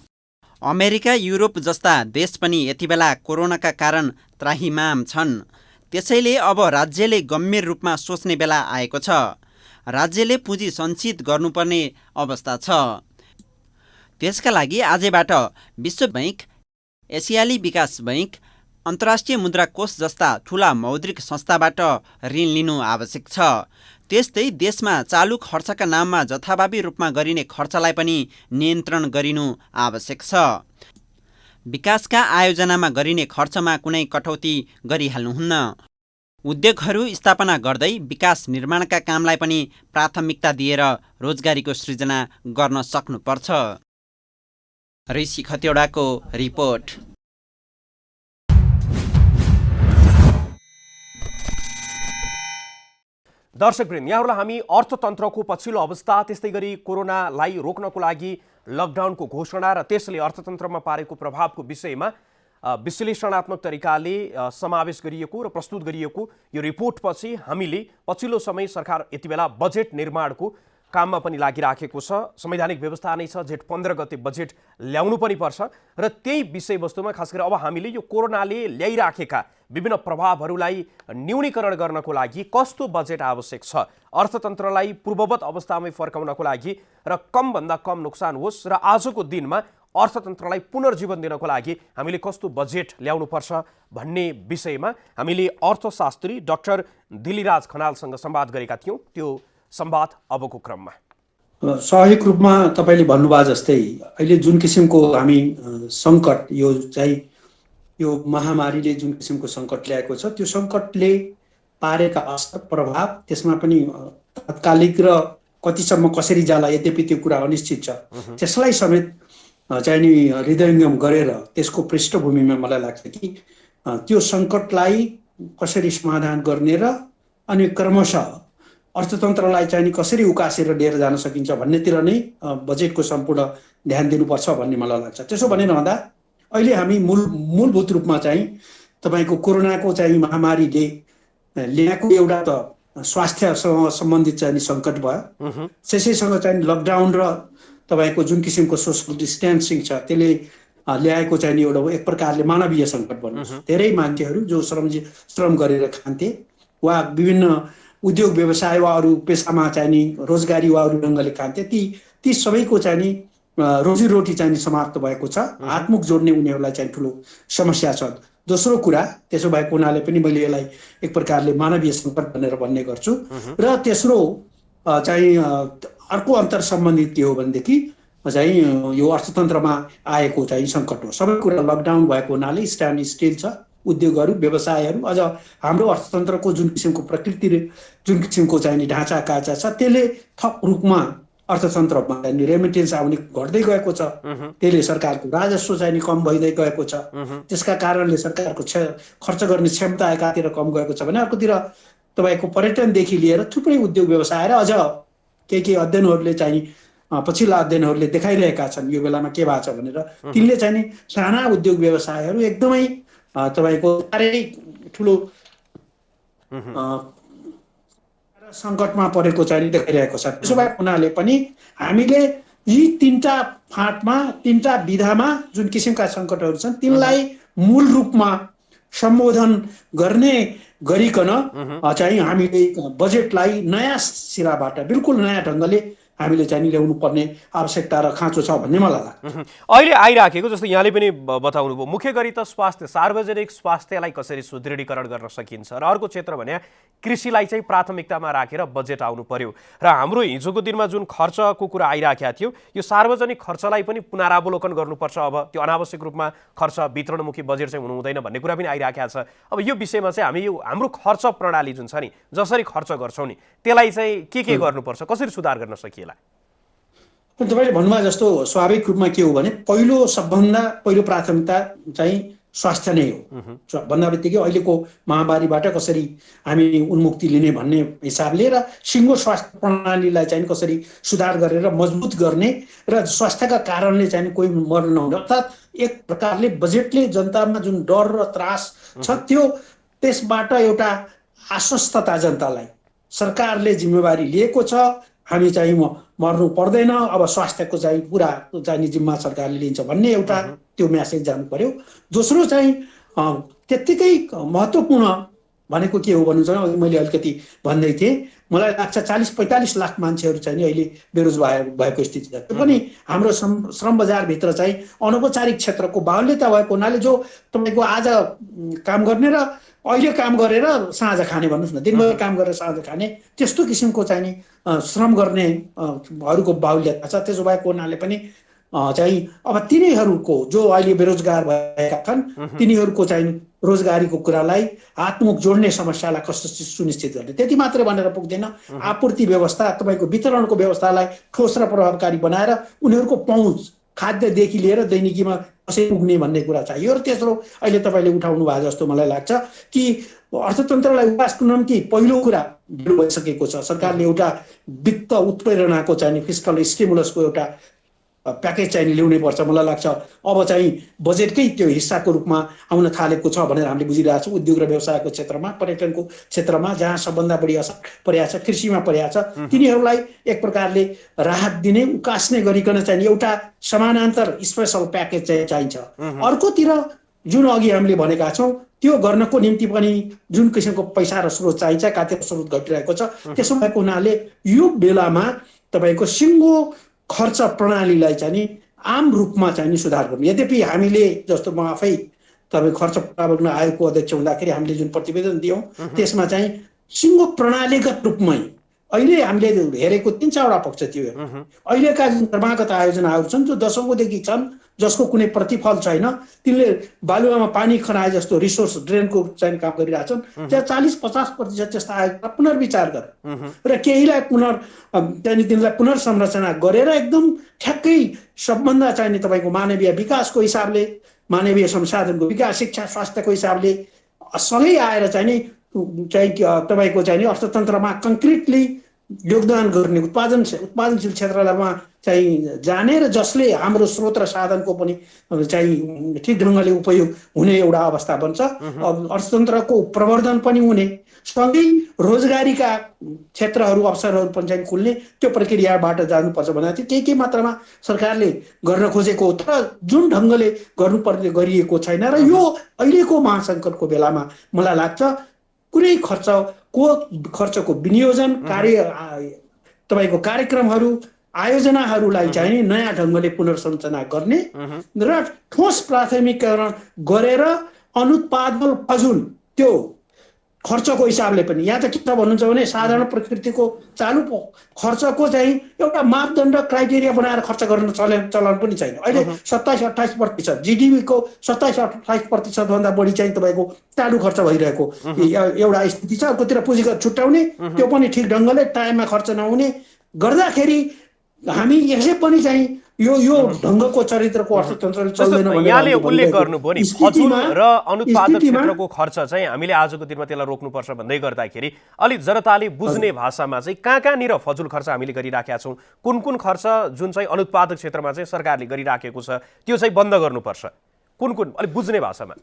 अमेरिका, युरोप जस्ता देश पनि यति बेला कोरोनाका कारण त्राहिमाम छन्। त्यसैले अब राज्यले गम्भीर रूपमा सोच्ने बेला आएको छ। राज्यले पुँजी सञ्चित गर्नुपर्ने अवस्था छ। त्यसका लागि आजैबाट विश्व बैंक, एसियाली विकास बैंक, अन्तर्राष्ट्रिय मुद्रा कोष जस्ता ठूला मौद्रिक संस्थाबाट ऋण लिनु आवश्यक छ। त्यस्तै देशमा चालु खर्चका नाममा जथाभावी रूपमा गरिने खर्चलाई पनि नियन्त्रण गरिनु आवश्यक छ। विकासका आयोजनामा गरिने खर्चमा कुनै कटौती गरिहाल्नुहुन्न। उद्योगहरू स्थापना गर्दै विकास निर्माणका कामलाई पनि प्राथमिकता दिएर रोजगारीको सृजना गर्न सक्नुपर्छ। ऋषि खतिवडाको रिपोर्ट। दर्शकवृन्द, यहाँहरूलाई हामी अर्थतन्त्रको पछिल्लो अवस्था, त्यस्तै गरी कोरोनालाई रोक्नको लागि लकडाउनको घोषणा र त्यसले अर्थतन्त्रमा पारेको प्रभावको विषयमा विश्लेषणात्मक तरिकाले समावेश गरिएको र प्रस्तुत गरिएको यो रिपोर्टपछि हामीले पछिल्लो समय सरकार यति बेला बजेट निर्माणको काममा पनि लागिराखेको छ। संवैधानिक व्यवस्था नै छ, जेठ 15 गते बजेट ल्याउनु पनि पर्छ र त्यही विषयवस्तुमा खास गरी अब हामीले यो कोरोनाले ल्याइराखेका विभिन्न प्रभावहरूलाई न्यूनीकरण गर्नको लागि कस्तो बजेट आवश्यक छ, अर्थतन्त्रलाई पूर्ववत अवस्थामै फर्काउनको लागि र कमभन्दा कम नोक्सान होस् र आजको दिनमा अर्थतन्त्रलाई पुनर्जीवन दिनको लागि हामीले कस्तो बजेट ल्याउनुपर्छ भन्ने विषयमा हामीले अर्थशास्त्री डाक्टर दिलीराज खनालसँग संवाद गरेका थियौँ। त्यो संवाद अबको क्रममा। स्वाभाविक रूपमा तपाईले भन्नुभयो जस्तै अहिले जुन किसिमको हामी सङ्कट, यो महामारीले जुन किसिमको सङ्कट ल्याएको छ, त्यो सङ्कटले पारेका असर प्रभाव, त्यसमा पनि तात्कालिक र कतिसम्म कसरी जाला यद्यपि त्यो कुरा अनिश्चित छ, त्यसलाई समेत चाहिँ नि हृदयङ्गम गरेर त्यसको पृष्ठभूमिमा मलाई लाग्छ कि त्यो सङ्कटलाई कसरी समाधान गर्ने र अनि क्रमशः अर्थतन्त्रलाई चाहिँ नि कसरी उकासेर लिएर जान सकिन्छ भन्नेतिर नै बजेटको सम्पूर्ण ध्यान दिनुपर्छ भन्ने मलाई लाग्छ। त्यसो भनिरहँदा अहिले हामी मूलभूत रूपमा चाहिँ तपाईँको कोरोनाको चाहिँ महामारीले ल्याएको एउटा त स्वास्थ्यसँग सम्बन्धित चाहिँ सङ्कट भयो, त्यसैसँग चाहिँ लकडाउन र तपाईँको जुन किसिमको सोसल डिस्टेन्सिङ छ त्यसले ल्याएको चाहिँ एउटा एक प्रकारले मानवीय सङ्कट भन्नुहोस्। धेरै मान्छेहरू जो श्रम गरेर खान्थे वा विभिन्न उद्योग व्यवसाय वा अरू पेसामा चाहिँ नि रोजगारी वा अरू ढङ्गले खान्थे ती सबैको चाहिँ नि रोजीरोटी चाहिँ नि समाप्त भएको छ। हातमुख जोड्ने उनीहरूलाई चाहिँ ठुलो समस्या छ। दोस्रो कुरा त्यसो भएको हुनाले पनि मैले यसलाई एक प्रकारले मानवीय सङ्कट भनेर भन्ने गर्छु। र तेस्रो चाहिँ अर्को अन्तर सम्बन्धित के हो भनेदेखि चाहिँ यो अर्थतन्त्रमा आएको चाहिँ सङ्कट हो। सबै कुरा लकडाउन भएको हुनाले स्ट्यान्ड स्टिल छ। उद्योगहरू व्यवसायहरू अझ हाम्रो अर्थतन्त्रको जुन किसिमको प्रकृति जुन किसिमको चाहिँ ढाँचा काचा छ त्यसले थप रूपमा अर्थतन्त्रमा चाहिँ रेमिटेन्स आउने घट्दै गएको छ। त्यसले सरकारको राजस्व चाहिँ कम भइदै गएको छ। त्यसका कारणले सरकारको खर्च गर्ने क्षमता एकातिर कम गएको छ भने अर्कोतिर तपाईँको पर्यटनदेखि लिएर थुप्रै उद्योग व्यवसाय र अझ केही अध्ययनहरूले चाहिँ पछिल्ला अध्ययनहरूले देखाइरहेका छन् यो बेलामा के भएको छ भनेर तिनले चाहिँ नि साना उद्योग व्यवसायहरू एकदमै तपाईँको साह्रै ठुलो सङ्कटमा परेको चाहिँ देखाइरहेको छ। त्यसो भए हुनाले पनि हामीले यी तीनटा फाँटमा तीनटा विधामा जुन किसिमका सङ्कटहरू छन् तिनलाई मूल रूपमा सम्बोधन गर्ने गरिकन चाहिँ हामीले बजेटलाई नयाँ सिराबाट बिल्कुल नयाँ ढङ्गले हामीले चाहिँ ल्याउनु पर्ने आवश्यकता र खाँचो छ भन्ने मलाई लाग्छ। अहिले आइराखेको जस्तो यहाँले पनि बताउनु भयो मुख्य गरी त सार्वजनिक स्वास्थ्यलाई कसरी सुदृढीकरण गर्न सकिन्छ र अर्को क्षेत्र भने कृषिलाई चाहिँ प्राथमिकतामा राखेर बजेट आउनु पर्यो र हाम्रो हिजोको दिनमा जुन खर्चको कुरा आइराखेको थियो यो सार्वजनिक खर्चलाई पनि पुनरावलोकन गर्नुपर्छ। अब त्यो अनावश्यक रूपमा खर्च वितरणमुखी बजेट चाहिँ हुनु हुँदैन भन्ने कुरा पनि आइराखेको छ। अब यो विषयमा चाहिँ हामी यो हाम्रो खर्च प्रणाली जुन छ नि जसरी खर्च गर्छौँ नि त्यसलाई चाहिँ के गर्नुपर्छ कसरी सुधार गर्न सकिएला? तपाईँले भन्नुभयो जस्तो स्वाभाविक रूपमा के हो भने सबभन्दा पहिलो प्राथमिकता चाहिँ स्वास्थ्य नै हो। भन्दा बित्तिकै अहिलेको महामारीबाट कसरी हामी उन्मुक्ति लिने भन्ने हिसाबले र सिङ्गो स्वास्थ्य प्रणालीलाई चाहिँ कसरी सुधार गरेर मजबुत गर्ने र स्वास्थ्यका कारणले चाहिँ कोही मर्न नहुने अर्थात् एक प्रकारले बजेटले जनतामा जुन डर र त्रास छ त्यसबाट एउटा आश्वस्तता जनतालाई सरकारले जिम्मेवारी लिएको छ हामी चाहिँ मर्नु पर्दैन अब स्वास्थ्यको चाहिँ पुरा चाहिँ जिम्मा सरकारले लिन्छ भन्ने एउटा त्यो म्यासेज जानु पर्यो। दोस्रो चाहिँ त्यत्तिकै महत्त्वपूर्ण भनेको के हो भन्नुहुन्छ मैले अलिकति भन्दै थिएँ मलाई लाग्छ 40-45 लाख मान्छेहरू चाहिँ अहिले बेरोजगार भएको स्थिति छ। त्यो पनि हाम्रो श्रम बजारभित्र चाहिँ अनौपचारिक क्षेत्रको बाहुल्यता भएको हुनाले जो तपाईँको आज काम गर्ने र अहिले काम गरेर साँझ खाने भन्नुहोस् न दिनभरि काम गरेर साँझ खाने त्यस्तो किसिमको चाहिँ नि श्रम गर्नेहरूको बाहुल्यता छ। त्यसो भएको हुनाले पनि चाहिँ अब तिनीहरूको जो अहिले बेरोजगार भएका छन् तिनीहरूको चाहिँ रोजगारीको कुरालाई हातमुख जोड्ने समस्यालाई कसरी सुनिश्चित गर्ने त्यति मात्रै भनेर पुग्दैन। आपूर्ति व्यवस्था तपाईँको वितरणको व्यवस्थालाई ठोस र प्रभावकारी बनाएर उनीहरूको पहुँच खाद्यदेखि लिएर दैनिकीमा कसरी पुग्ने भन्ने कुरा चाहियो। र तेस्रो अहिले तपाईँले उठाउनु भएको जस्तो मलाई लाग्छ कि अर्थतन्त्रलाई विकासको निम्ति पहिलो कुरा भइसकेको छ। सरकारले एउटा वित्त उत्प्रेरणाको चाहिँ फिस्कल स्टिमुलसको एउटा प्याकेज चाहिँ ल्याउनै पर्छ। मलाई लाग्छ अब चाहिँ बजेटकै त्यो हिस्साको रूपमा आउन थालेको छ भनेर हामीले बुझिरहेको छौँ। उद्योग र व्यवसायको क्षेत्रमा पर्यटनको क्षेत्रमा जहाँ सबभन्दा बढी असर परेको छ कृषिमा परेको छ तिनीहरूलाई एक प्रकारले राहत दिने उकास्ने गरिकन चाहिँ एउटा समानान्तर स्पेसल प्याकेज चाहिँ चाहिन्छ। अर्कोतिर जुन अघि हामीले भनेका छौँ त्यो गर्नको निम्ति पनि जुन किसिमको पैसा र स्रोत चाहिन्छ कातीय स्रोत घटिरहेको छ। त्यसो भएको हुनाले यो बेलामा तपाईँको सिङ्गो खर्च प्रणालीलाई चाहिँ नि आम रूपमा चाहिँ नि सुधार गर्नु। यद्यपि हामीले जस्तो म आफै तपाईँ खर्च प्रबन्धन आयोगको अध्यक्ष हुँदाखेरि हामीले जुन प्रतिवेदन दियौँ त्यसमा चाहिँ सिङ्गो प्रणालीगत रूपमै अहिले हामीले हेरेको 3-4वटा पक्ष थियो। अहिलेका जुन क्रमागत आयोजनाहरू छन् जो दशौँदेखि छन् जसको कुनै प्रतिफल छैन तिनले बालुवामा पानी खनाए जस्तो रिसोर्स ड्रेनको चाहिँ काम गरिरहेछन्। त्यहाँ 40-50% त्यस्ता आयोजना पुनर्विचार गरेर र केहीलाई तिनलाई पुनर्संरचना गरेर एकदम ठ्याक्कै सबभन्दा चाहिने तपाईँको मानवीय विकासको हिसाबले मानवीय संसाधनको विकास शिक्षा स्वास्थ्यको हिसाबले सँगै आएर चाहिँ तपाईँको चाहिँ अर्थतन्त्रमा कङ्क्रिटली योगदान गर्ने उत्पादनशील क्षेत्रमा चाहिँ जाने र जसले हाम्रो स्रोत र साधनको पनि चाहिँ ठिक ढङ्गले उपयोग हुने एउटा अवस्था बन्छ। अर्थतन्त्रको प्रवर्धन पनि हुने सँगै रोजगारीका क्षेत्रहरू अवसरहरू पनि चाहिँ खुल्ने त्यो प्रक्रियाबाट जानुपर्छ भनेर चाहिँ केही मात्रामा सरकारले गर्न खोजेको हो तर जुन ढङ्गले गर्नुपर्ने गरिएको छैन। र यो अहिलेको महासङ्कटको बेलामा मलाई लाग्छ कुनै खर्चको विनियोजन तपाईँको कार्यक्रमहरू आयोजनाहरूलाई चाहिँ नयाँ ढङ्गले पुनर्संरचना गर्ने र ठोस प्राथमिकीकरण गरेर अनुत्पादन फजुल त्यो खर्चको हिसाबले पनि यहाँ चाहिँ के छ भन्नुहुन्छ भने साधारण प्रकृतिको चालु खर्चको चाहिँ एउटा मापदण्ड क्राइटेरिया बनाएर खर्च गर्न चलन पनि छैन। अहिले 27-28% जिडिपीको 27-28% भन्दा बढी चाहिँ तपाईँको चालु खर्च भइरहेको एउटा स्थिति छ। अर्कोतिर पुँजीगत छुट्याउने त्यो पनि ठिक ढङ्गले टाइममा खर्च नहुने गर्दाखेरि हामी यसै पनि चाहिँ यो ढङ्गको चरित्रको अर्थतन्त्र चल्दैन। यहाँले उल्लेख गर्नुभयो नि फजुल र अनुत्पादक क्षेत्रको खर्च चाहिँ हामीले आजको दिनमा त्यसलाई रोक्नुपर्छ भन्दै गर्दाखेरि अलि जनताले बुझ्ने भाषामा चाहिँ कहाँनिर फजुल खर्च हामीले गरिराखेका छौँ, कुन खर्च जुन चाहिँ अनुत्पादक क्षेत्रमा चाहिँ सरकारले गरिराखेको छ त्यो चाहिँ बन्द गर्नुपर्छ, कुन अलिक बुझ्ने भाषामा?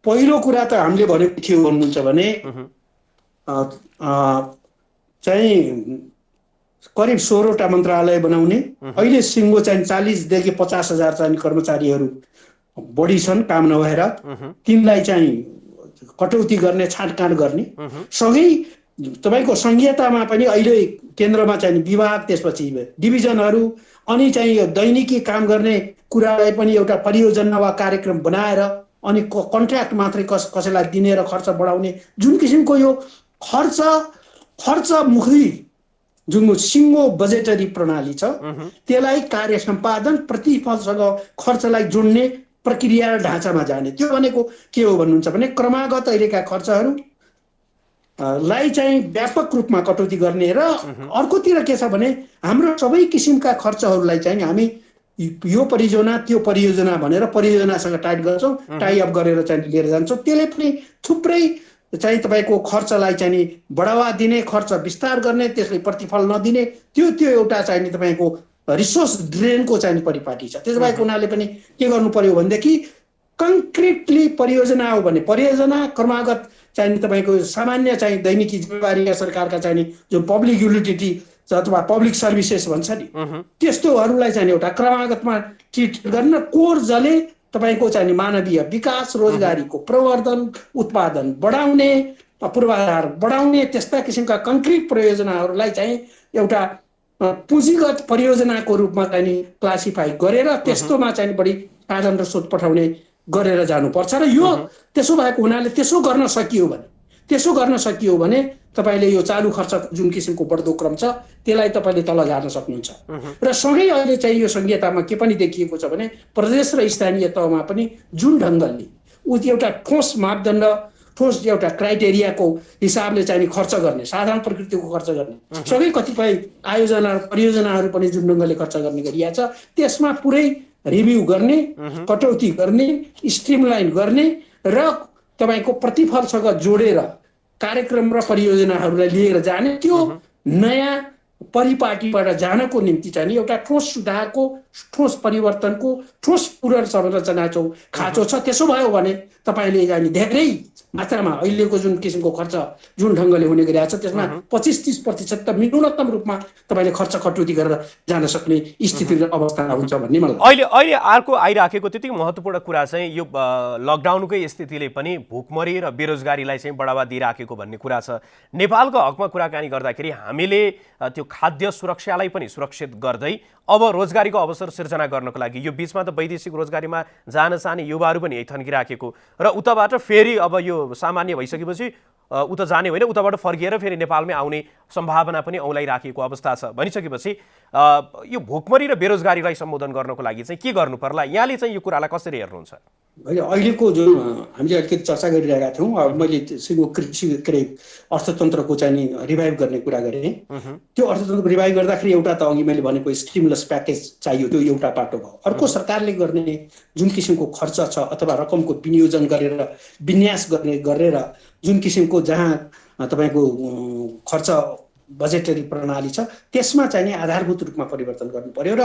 पहिलो कुरा त हामीले भनेको के भन्नुहुन्छ भने चाहिँ करिब 16वटा मन्त्रालय बनाउने, अहिले सिङ्गो चाहिँ 40,000 देखि 50,000 चाहिँ कर्मचारीहरू बढी छन् काम नभएर, तिनलाई चाहिँ कटौती गर्ने छाँटकाँट गर्ने सँगै तपाईँको संघीयतामा पनि अहिले केन्द्रमा चाहिँ विभाग त्यसपछि डिभिजनहरू अनि चाहिँ यो दैनिकी काम गर्ने कुरालाई पनि एउटा परियोजना वा कार्यक्रम बनाएर अनि कन्ट्र्याक्ट मात्रै कसैलाई दिने र खर्च बढाउने जुन किसिमको यो खर्चमुखी जुन सिङ्गो बजेटरी प्रणाली छ त्यसलाई कार्य सम्पादन प्रतिफलसँग खर्चलाई जोड्ने प्रक्रिया र ढाँचामा जाने। त्यो भनेको के हो भन्नुहुन्छ भने क्रमागत अहिलेका खर्चहरू लाई चाहिँ व्यापक रूपमा कटौती गर्ने र अर्कोतिर के छ भने हाम्रो सबै किसिमका खर्चहरूलाई चाहिँ हामी यो परियोजना त्यो परियोजना भनेर परियोजनासँग टाइ अप गरेर चाहिँ लिएर जान्छौँ। त्यसले पनि थुप्रै चाहिँ तपाईँको खर्चलाई चाहिँ नि बढावा दिने, खर्च विस्तार गर्ने, त्यसले प्रतिफल नदिने त्यो एउटा चाहिँ नि तपाईँको रिसोर्स ड्रेनको चाहिँ परिपाटी छ। त्यसो भए उनीहरूले पनि के गर्नु पर्यो भनेदेखि कङ्क्रिटली परियोजना हो भने परियोजना क्रमागत चाहिँ तपाईँको सामान्य चाहिँ दैनिकी जिम्मेवारी सरकारका चाहिँ जो पब्लिक युटिलिटी अथवा पब्लिक सर्भिसेस भन्छ नि त्यस्तोहरूलाई चाहिँ एउटा क्रमागतमा ट्रिट गर्न कोर जले तपाईँको चाहिँ मानवीय विकास रोजगारीको प्रवर्धन उत्पादन बढाउने पूर्वाधार बढाउने त्यस्ता किसिमका कङ्क्रिट परियोजनाहरूलाई चाहिँ एउटा पुँजीगत परियोजनाको रूपमा चाहिँ क्लासिफाई गरेर त्यस्तोमा चाहिँ बढी साधन र स्रोत पठाउने गरेर जानुपर्छ र यो त्यसो भएको हुनाले त्यसो गर्न सकियो भने तपाईँले यो चालु खर्चको जुन किसिमको बढ्दो क्रम छ त्यसलाई तपाईँले तल झार्न सक्नुहुन्छ। र सँगै अहिले चाहिँ यो संहितामा के पनि देखिएको छ भने प्रदेश र स्थानीय तहमा पनि जुन ढङ्गले एउटा ठोस मापदण्ड ठोस एउटा क्राइटेरियाको हिसाबले चाहिँ खर्च गर्ने साधारण प्रकृतिको खर्च गर्ने सबै कतिपय आयोजना परियोजनाहरू पनि जुन ढङ्गले खर्च गर्ने गरिएको छ त्यसमा पुरै रिभ्यू गर्ने, कटौती गर्ने, स्ट्रिमलाइन गर्ने र तपाईँको प्रतिफलसँग जोडेर कार्यक्रम र परियोजनाहरूलाई लिएर जाने त्यो नयाँ परिपाटीबाट जानको निम्ति चाहिँ एउटा ठोस सुधारको ठोस परिवर्तनको ठोस पुनर्संरचना खाँचो छ। त्यसो भयो भने तपाईँले जाने धेरै मात्रामा अहिलेको जुन किसिमको खर्च जुन ढङ्गले हुने गरिरहेको छ त्यसमा 25-30% त न्यूनतम रूपमा तपाईँले खर्च कटौती गरेर जान सक्ने स्थिति र अवस्था हुन्छ भन्ने मलाई अहिले अर्को आइराखेको त्यति महत्त्वपूर्ण कुरा चाहिँ यो लकडाउनकै स्थितिले पनि भुकमरी र बेरोजगारीलाई चाहिँ बढावा दिइराखेको भन्ने कुरा छ। नेपालको हकमा कुराकानी गर्दाखेरि हामीले त्यो खाद्य सुरक्षालाई पनि सुरक्षित गर्दै अब रोजगारीको अवसर सिर्जना गर्नको लागि यो बीचमा त वैदेशिक रोजगारीमा जान चाहने युवाहरू पनि यही थन्किराखेको र उताबाट फेरि अब यो सामान्य भइसकेपछि उता जाने होइन उताबाट फर्किएर फेरि नेपालमै आउने सम्भावना पनि औँलाइराखेको अवस्था छ भनिसकेपछि यो भुकमरी र बेरोजगारीलाई सम्बोधन गर्नको लागि चाहिँ के गर्नु पर्ला? यहाँले चाहिँ यो कुरालाई कसरी हेर्नुहुन्छ? अहिलेको जुन हामीले अलिकति चर्चा गरिरहेका थियौँ मैले कृषि अर्थतन्त्रको चाहिँ रिभाइभ गर्ने कुरा गरेँ। त्यो अर्थतन्त्रको रिभाइभ गर्दाखेरि एउटा त अघि मैले भनेको स्टिमुलस प्याकेज चाहियो, त्यो एउटा पाटो भयो। अर्को सरकारले गर्ने जुन किसिमको खर्च छ अथवा रकमको विनियोजन गरेर विन्यास गरेर जुन किसिमको जहाँ तपाईँको खर्च बजेटरी प्रणाली छ त्यसमा चाहिँ आधारभूत रूपमा परिवर्तन गर्नु पर्यो र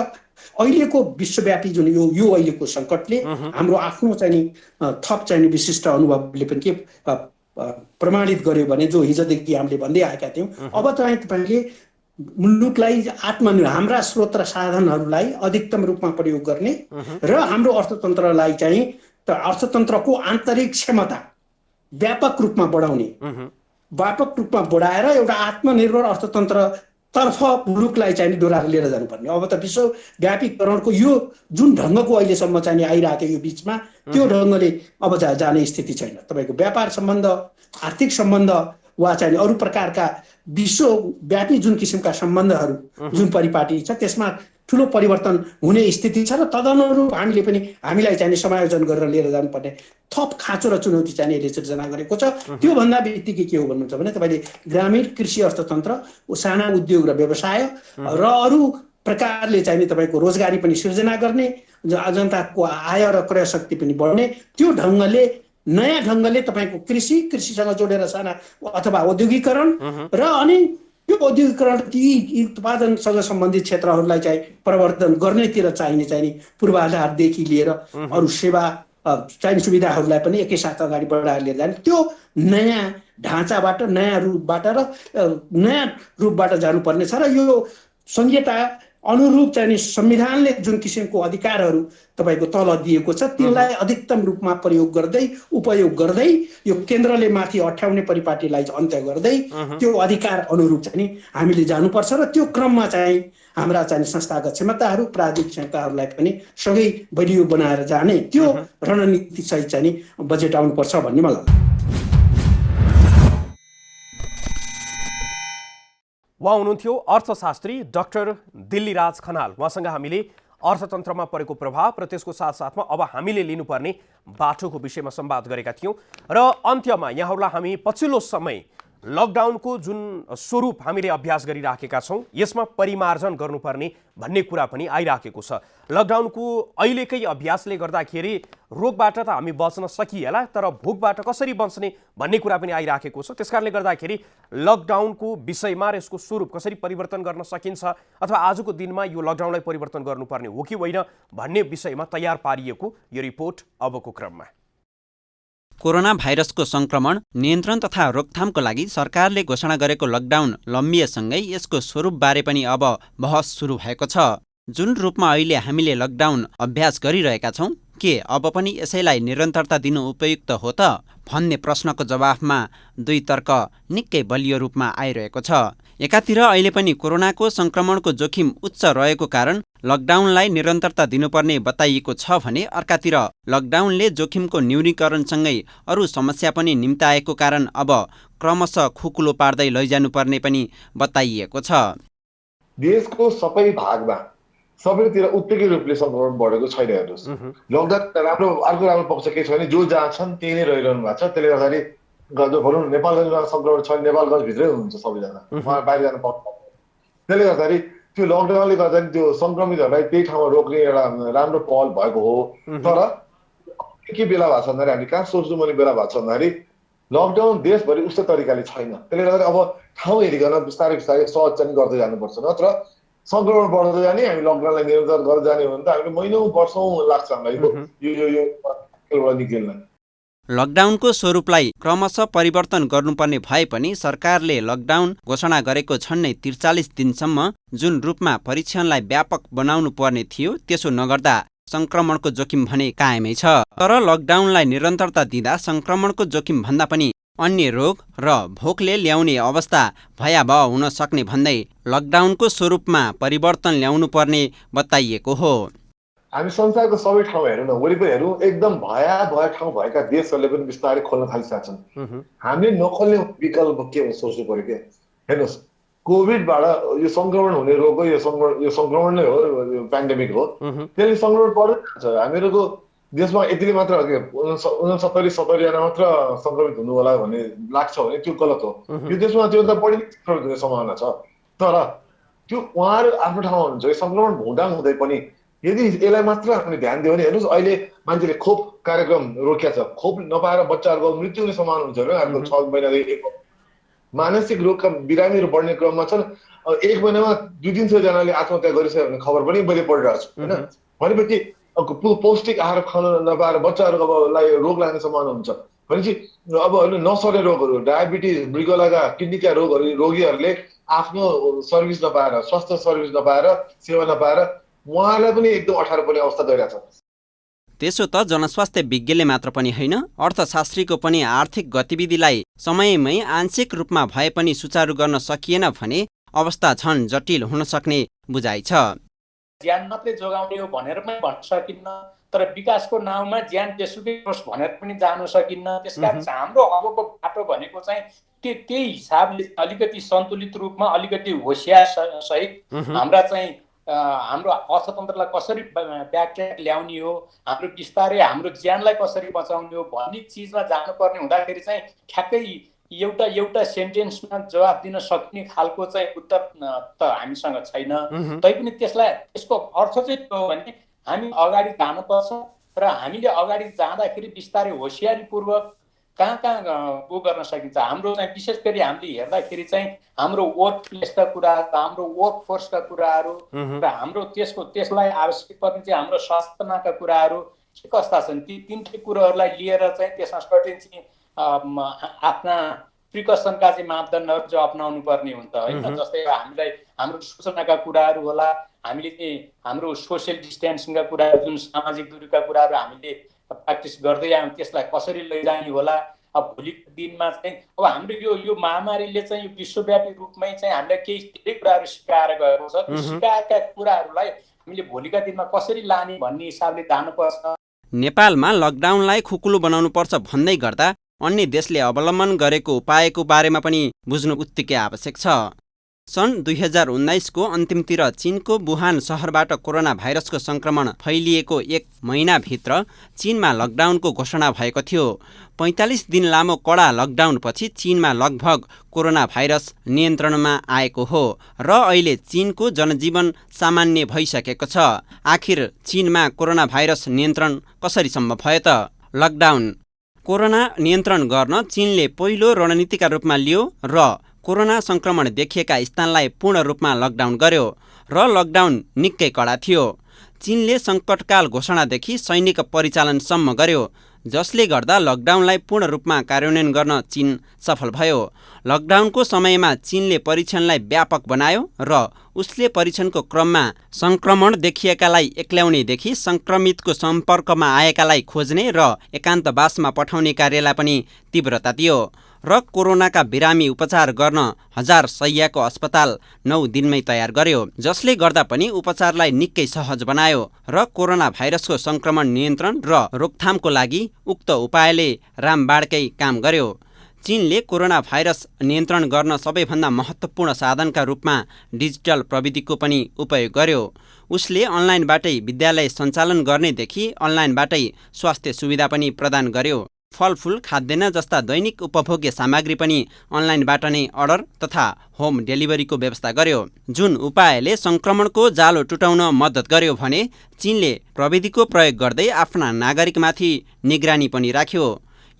अहिलेको विश्वव्यापी जुन यो अहिलेको सङ्कटले हाम्रो आफ्नो चाहिँ थप चाहिँ विशिष्ट अनुभवले पनि के प्रमाणित गर्यो भने जो हिजोदेखि हामीले भन्दै आएका थियौँ अब चाहिँ तपाईँले मुलुकलाई हाम्रा स्रोत र साधनहरूलाई अधिकतम रूपमा प्रयोग गर्ने र हाम्रो अर्थतन्त्रलाई चाहिँ अर्थतन्त्रको आन्तरिक क्षमता व्यापक रूपमा बढाउने, व्यापक रूपमा बढाएर एउटा आत्मनिर्भर अर्थतन्त्रतर्फ मुलुकलाई चाहिँ डोराएर लिएर जानुपर्ने। अब त विश्वव्यापीकरणको यो जुन ढङ्गको अहिलेसम्म चाहिँ आइरहेको यो बिचमा त्यो ढङ्गले अब जाने स्थिति छैन। तपाईँको व्यापार सम्बन्ध, आर्थिक सम्बन्ध वा चाहिँ अरू प्रकारका विश्वव्यापी जुन किसिमका सम्बन्धहरू जुन परिपाटी छ त्यसमा ठुलो परिवर्तन हुने स्थिति छ र तदनुरूप हामीले पनि हामीलाई चाहिँ समायोजन गरेर लिएर जानुपर्ने थप खाँचो र चुनौती चाहिँ यसले सिर्जना गरेको छ। त्योभन्दा बित्तिकै के हो भन्नुहुन्छ भने तपाईँले ग्रामीण कृषि अर्थतन्त्र, साना उद्योग र व्यवसाय र अरू प्रकारले चाहिँ तपाईँको रोजगारी पनि सिर्जना गर्ने, जनताको आय र क्रय शक्ति पनि बढ्ने, त्यो ढङ्गले नयाँ ढङ्गले तपाईँको कृषिसँग जोडेर साना अथवा औद्योगिकरण र अनि यो औद्योगिकरण ती उत्पादनसँग सम्बन्धित क्षेत्रहरूलाई चाहिँ प्रवर्धन गर्नेतिर चाहिने पूर्वाधारदेखि लिएर अरू सेवा चाहिने सुविधाहरूलाई पनि एकैसाथ अगाडि बढाएर लिएर जाने, त्यो नयाँ ढाँचाबाट, नयाँ रूपबाट जानुपर्ने छ। र यो संहिता अनुरूप चाहिँ संविधानले जुन किसिमको अधिकारहरू तपाईँको तल दिएको छ तिनलाई अधिकतम रूपमा उपयोग गर्दै यो केन्द्रले माथि अठ्याउने परिपाटीलाई अन्त्य गर्दै त्यो अधिकार अनुरूप चाहिँ हामीले जानुपर्छ र त्यो क्रममा चाहिँ हाम्रा चाहिँ संस्थागत क्षमताहरू, प्राविधिक क्षमताहरूलाई पनि सँगै बलियो बनाएर जाने त्यो रणनीति सहित चाहिँ बजेट आउनुपर्छ भन्ने मलाई लाग्छ। उहाँ हुनुहुन्थ्यो अर्थशास्त्री डाक्टर दिल्लीराज खनाल। उहाँसँग हामीले अर्थतन्त्रमा परेको प्रभाव र त्यसको साथसाथमा अब हामीले लिनुपर्ने बाटोको विषयमा संवाद गरेका थियौँ। र अन्त्यमा यहाँहरूलाई हामी पछिल्लो समय लकडाउनको जुन स्वरूप हामीले अभ्यास गरिराखेका छौँ यसमा परिमार्जन गर्नुपर्ने भन्ने कुरा पनि आइराखेको छ। लकडाउनको अहिलेकै अभ्यासले गर्दाखेरि रोगबाट त हामी बच्न सकिएला, तर भोकबाट कसरी बच्ने भन्ने कुरा पनि आइराखेको छ। त्यसकारणले गर्दाखेरि लकडाउनको विषयमा र यसको स्वरूप कसरी परिवर्तन गर्न सकिन्छ अथवा आजको दिनमा यो लकडाउनलाई परिवर्तन गर्नुपर्ने हो कि होइन भन्ने विषयमा तयार पारिएको यो रिपोर्ट अबको क्रममा। कोरोना भाइरसको संक्रमण नियन्त्रण तथा रोकथामको लागि सरकारले घोषणा गरेको लकडाउन लम्बिएसँगै यसको स्वरूपबारे पनि अब बहस सुरु भएको छ। जुन रूपमा अहिले हामीले लकडाउन अभ्यास गरिरहेका छौँ, के अब पनि यसैलाई निरन्तरता दिनु उपयुक्त हो त भन्ने प्रश्नको जवाफमा दुई तर्क निकै बलियो रूपमा आइरहेको छ। एकातिर अहिले पनि कोरोनाको संक्रमणको जोखिम उच्च रहेको कारण लकडाउनलाई निरन्तरता दिनुपर्ने बताइएको छ भने अर्कातिर लकडाउनले जोखिमको न्यूनीकरणसँगै अरू समस्या पनि निम्ताएको कारण अब क्रमशः खुकुलो पार्दै लैजानुपर्ने पनि बताइएको छ। देशको सबै भागमा सबैतिर उत्तिकै रूपले संक्रमण बढेको छैन। हेर्नुहोस्, लकडाउन अर्को राम्रो पक्ष के छ भने जो जहाँ छन् त्यही नै रहिरहनु भएको छ। त्यसले गर्दाखेरि भनौँ नेपालगञ्जमा संक्रमण छ, नेपालगञ्जभित्रै हुनुहुन्छ सबैजना, उहाँ बाहिर जानु पाउँदैन। त्यसले गर्दाखेरि त्यो लकडाउनले गर्दा त्यो संक्रमितहरूलाई त्यही ठाउँमा रोक्ने एउटा राम्रो पहल भएको हो। तर के बेला भएको छ भन्दाखेरि हामी कहाँ सोच्नु पर्ने बेला भएको छ भन्दाखेरि लकडाउन देशभरि उस्तै तरिकाले छैन। त्यसले गर्दा अब ठाउँ हेरिकन बिस्तारै बिस्तारै सहज चाहिँ गर्दै जानुपर्छ, नत्र संक्रमण बढ्दै जाने हामी लकडाउनलाई निरन्तर गर्दै जाने हो भने त हामीले महिनौँ वर्षौँ लाग्छ हामीलाई यो निक्लिन। लकडाउनको स्वरूपलाई क्रमशः परिवर्तन गर्नुपर्ने भए पनि सरकारले लकडाउन घोषणा गरेको झन्डै 43 दिनसम्म जुन रूपमा परीक्षणलाई व्यापक बनाउनु पर्ने थियो त्यसो नगर्दा संक्रमणको जोखिम भने कायमै छ। तर लकडाउनलाई निरन्तरता दिँदा संक्रमणको जोखिम भन्दा पनि अन्य रोग र भोकले ल्याउने अवस्था भयावह हुन सक्ने भन्दै लकडाउनको स्वरूपमा परिवर्तन ल्याउनु पर्ने बताइएको हो। हामी संसारको सबै ठाउँ हेरौँ न, वरिपरि हेरौँ, एकदम भयावह ठाउँ भएका देशहरूले पनि बिस्तारै खोल्न थालिसकेका छन्। हामीले नखोल्ने विकल्प के हो सोच्नु पर्यो क्या। हेर्नुहोस्, कोभिडबाट यो संक्रमण हुने रोग हो, यो संक्रमण नै हो, पेन्डेमिक हो, त्यसले संक्रमण बढ्दै जान्छ। हामीहरूको देशमा यतिले मात्र 69-70जना मात्र संक्रमित हुनु होला भन्ने लाग्छ भने त्यो गलत हो। यो देशमा त्यो त बढी संक्रमित हुने सम्भावना छ। तर त्यो उहाँहरू आफ्नो ठाउँमा हुनुहुन्छ, संक्रमण हुँदा हुँदै पनि यदि यसलाई मात्र हामीले ध्यान दियो भने हेर्नुहोस् अहिले मान्छेले खोप कार्यक्रम रोकिया छ। खोप नपाएर बच्चाहरूको मृत्यु हुने सम्भावना हुन्छ होइन। हाम्रो 6 महिनादेखि मानसिक रोगका बिरामीहरू बढ्ने क्रममा छन्। 1 महिनामा 200-300 जनाले आत्महत्या गरिसक्यो भन्ने खबर पनि मैले पढिरहेको छु होइन। भनेपछि पौष्टिक आहार खान नपाएर बच्चाहरूलाई रोग लाग्ने सम्भावना हुन्छ भनेपछि अब नसर्ने रोगहरू, डायबिटिज, मृगलाका किडनीका रोगीहरूले आफ्नो सर्भिस नपाएर, स्वास्थ्य सर्भिस नपाएर, सेवा नपाएर उहाँलाई पनि एकदम अप्ठ्यारो पर्ने अवस्था गइरहेको छ। त्यसो त जनस्वास्थ्य विज्ञले मात्र पनि होइन, अर्थशास्त्रीको पनि आर्थिक गतिविधिलाई समयमै आंशिक रूपमा भए पनि सुचारू गर्न सकिएन भने अवस्था झन जटिल हुन सक्ने बुझाइ छ। ज्यान मात्रै जोगाउने हो भनेर पनि भन्न सकिन्न, तर विकासको नाउँमा ज्यान त्यसुकै होस् भनेर पनि जानु सकिन्न। त्यसकारण हाम्रो अबको बाटो भनेको चाहिँ त्यही हिसाबले अलिकति सन्तुलित रूपमा, अलिकति होसियार सहित हाम्रा चाहिँ हाम्रो अर्थतन्त्रलाई कसरी ब्याकट्र्याक ल्याउने हो, हाम्रो बिस्तारै हाम्रो ज्यानलाई कसरी बचाउने हो भन्ने चिजमा जानुपर्ने हुँदाखेरि चाहिँ ठ्याक्कै एउटा सेन्टेन्समा जवाफ दिन सकिने खालको चाहिँ उत्तर त हामीसँग छैन। तैपनि त्यसको अर्थ चाहिँ के हो भने हामी अगाडि जानुपर्छ र हामीले अगाडि जाँदाखेरि बिस्तारै होसियारीपूर्वक कहाँ गर्न सकिन्छ। हाम्रो चाहिँ विशेष गरी हामीले हेर्दाखेरि चाहिँ हाम्रो वर्क प्लेसका कुराहरू, हाम्रो वर्क फोर्सका कुराहरू र हाम्रो त्यसलाई आवश्यक पर्ने चाहिँ हाम्रो स्वास्थ्यमाका कुराहरू के कस्ता छन्, ती तीनटै कुराहरूलाई लिएर चाहिँ त्यसमा सर्टेन चाहिँ आफ्ना प्रिकसनका चाहिँ मापदण्डहरू चाहिँ अपनाउनु पर्ने हुन्छ होइन। जस्तै हामीलाई हाम्रो सूचनाका कुराहरू होला, हामीले चाहिँ हाम्रो सोसियल डिस्टेन्सिङका कुराहरू, जुन सामाजिक दूरीका कुराहरू हामीले प्र्याक्टिस गर्दै आयौँ त्यसलाई कसरी लैजाने होला। अब भोलिको दिनमा चाहिँ अब हाम्रो यो महामारीले चाहिँ यो विश्वव्यापी रूपमै चाहिँ हामीलाई केही धेरै कुराहरू सिकाएर गएको छ। त्यो सिकाएका कुराहरूलाई हामीले भोलिका दिनमा कसरी लाने भन्ने हिसाबले जानुपर्छ। नेपालमा लकडाउनलाई खुकुलो बनाउनुपर्छ भन्दै गर्दा अन्य देशले अवलम्बन गरेको उपायको बारेमा पनि बुझ्नु उत्तिकै आवश्यक छ। सन् 2019 को अन्तिमतिर चीनको वुहान सहरबाट कोरोना भाइरसको संक्रमण फैलिएको 1 महिनाभित्र चीनमा लकडाउनको घोषणा भएको थियो। 45 दिन लामो कडा लकडाउनपछि चीनमा लगभग कोरोना भाइरस नियन्त्रणमा आएको हो र अहिले चीनको जनजीवन सामान्य भइसकेको छ। आखिर चीनमा कोरोना भाइरस नियन्त्रण कसरी सम्भव भयो त? लकडाउन कोरोना नियन्त्रण गर्न चीनले पहिलो रणनीतिका रूपमा लियो र कोरोना संक्रमण देखिएका स्थानलाई पूर्ण रूपमा लकडाउन गर्यो र लकडाउन निकै कडा थियो। चीनले सङ्कटकाल घोषणादेखि सैनिक परिचालनसम्म गर्यो, जसले गर्दा लकडाउनलाई पूर्ण रूपमा कार्यान्वयन गर्न चीन सफल भयो। लकडाउनको समयमा चीनले परीक्षणलाई व्यापक बनायो र उसले परीक्षणको क्रममा संक्रमण देखिएकालाई एक्ल्याउनेदेखि संक्रमितको सम्पर्कमा आएकालाई खोज्ने र एकान्तवासमा पठाउने कार्यलाई पनि तीव्रता दियो र कोरोनाका बिरामी उपचार गर्न 1000 शय्याको अस्पताल 9 दिनमै तयार गर्यो, जसले गर्दा पनि उपचारलाई निकै सहज बनायो र कोरोना भाइरसको संक्रमण नियन्त्रण र रोकथामको लागि उक्त उपायले रामबाडकै काम गर्यो। चीनले कोरोना भाइरस नियन्त्रण गर्न सबैभन्दा महत्त्वपूर्ण साधनका रूपमा डिजिटल प्रविधिको पनि उपयोग गर्यो। उसले अनलाइनबाटै विद्यालय सञ्चालन गर्नेदेखि अनलाइनबाटै स्वास्थ्य सुविधा पनि प्रदान गर्यो। फलफुल, खाद्यान्न जस्ता दैनिक उपभोग्य सामग्री पनि अनलाइनबाट नै अर्डर तथा होम डेलिभरीको व्यवस्था गर्यो, जुन उपायले संक्रमणको जालो टुटाउन मद्दत गर्यो भने चीनले प्रविधिको प्रयोग गर्दै आफ्ना नागरिकमाथि निगरानी पनि राख्यो।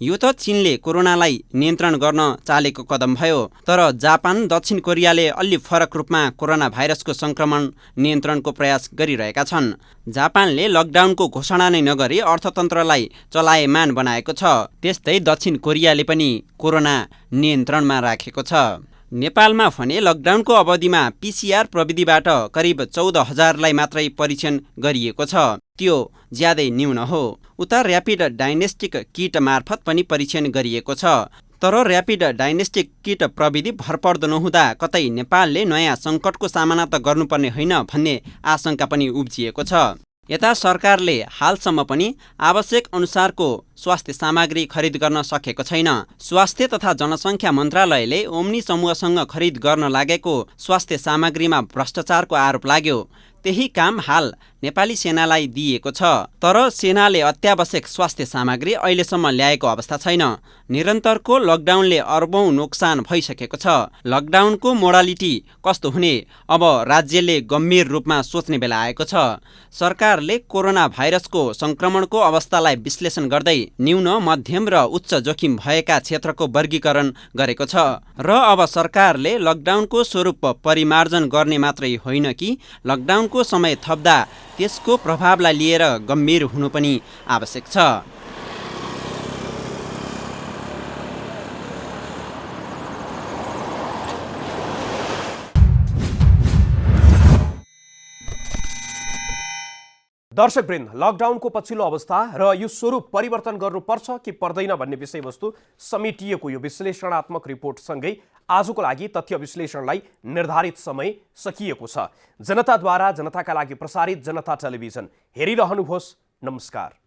यो त चीनले कोरोनालाई नियन्त्रण गर्न चालेको कदम भयो, तर जापान, दक्षिण कोरियाले अलि फरक रूपमा कोरोना भाइरसको संक्रमण नियन्त्रणको प्रयास गरिरहेका छन्। जापानले लकडाउनको घोषणा नै नगरी अर्थतन्त्रलाई चलायमान बनाएको छ। त्यस्तै दक्षिण कोरियाले पनि कोरोना नियन्त्रणमा राखेको छ। नेपालमा भने लकडाउनको अवधिमा PCR प्रविधिबाट करिब 14,000लाई मात्रै परीक्षण गरिएको छ। त्यो ज्यादै न्यून हो। उता र्यापिड डायग्नोस्टिक किट मार्फत पनि परीक्षण गरिएको छ, तर र्यापिड डायग्नोस्टिक किट प्रविधि भरपर्दो नहुँदा कतै नेपालले नयाँ सङ्कटको सामना त गर्नुपर्ने होइन भन्ने आशंका पनि उब्जिएको छ। यता सरकारले हालसम्म पनि आवश्यक अनुसारको स्वास्थ्य सामग्री खरिद गर्न सकेको छैन। स्वास्थ्य तथा जनसङ्ख्या मन्त्रालयले ओम्नी समूहसँग खरिद गर्न लागेको स्वास्थ्य सामग्रीमा भ्रष्टाचारको आरोप लाग्यो। त्यही काम हाल नेपाली सेनालाई दिइएको छ, तर सेनाले अत्यावश्यक स्वास्थ्य सामग्री अहिलेसम्म ल्याएको अवस्था छैन। निरन्तरको लकडाउनले अर्बौं नोक्सान भइसकेको छ। लकडाउनको मोडालिटी कस्तो हुने अब राज्यले गम्भीर रूपमा सोच्ने बेला आएको छ। सरकारले कोरोना भाइरसको संक्रमणको अवस्थालाई विश्लेषण गर्दै न्यून, मध्यम र उच्च जोखिम भएका क्षेत्रको वर्गीकरण गरेको छ र अब सरकारले लकडाउनको स्वरूप परिमार्जन गर्ने मात्रै होइन कि लकडाउनको समय थप्दा त्यसको प्रभावलाई लिएर गम्भीर हुनु पनि आवश्यक छ। दर्शकवृन्द, लकडाउनको पछिल्लो अवस्था र यो स्वरूप परिवर्तन गर्नुपर्छ कि पर्दैन भन्ने विषयवस्तु समेटिएको यो विश्लेषणात्मक रिपोर्टसँगै आजको लागि तथ्य विश्लेषणलाई निर्धारित समय सकिएको छ। जनताद्वारा जनताका लागि प्रसारित जनता टेलिभिजन हेरिरहनुहोस्। नमस्कार।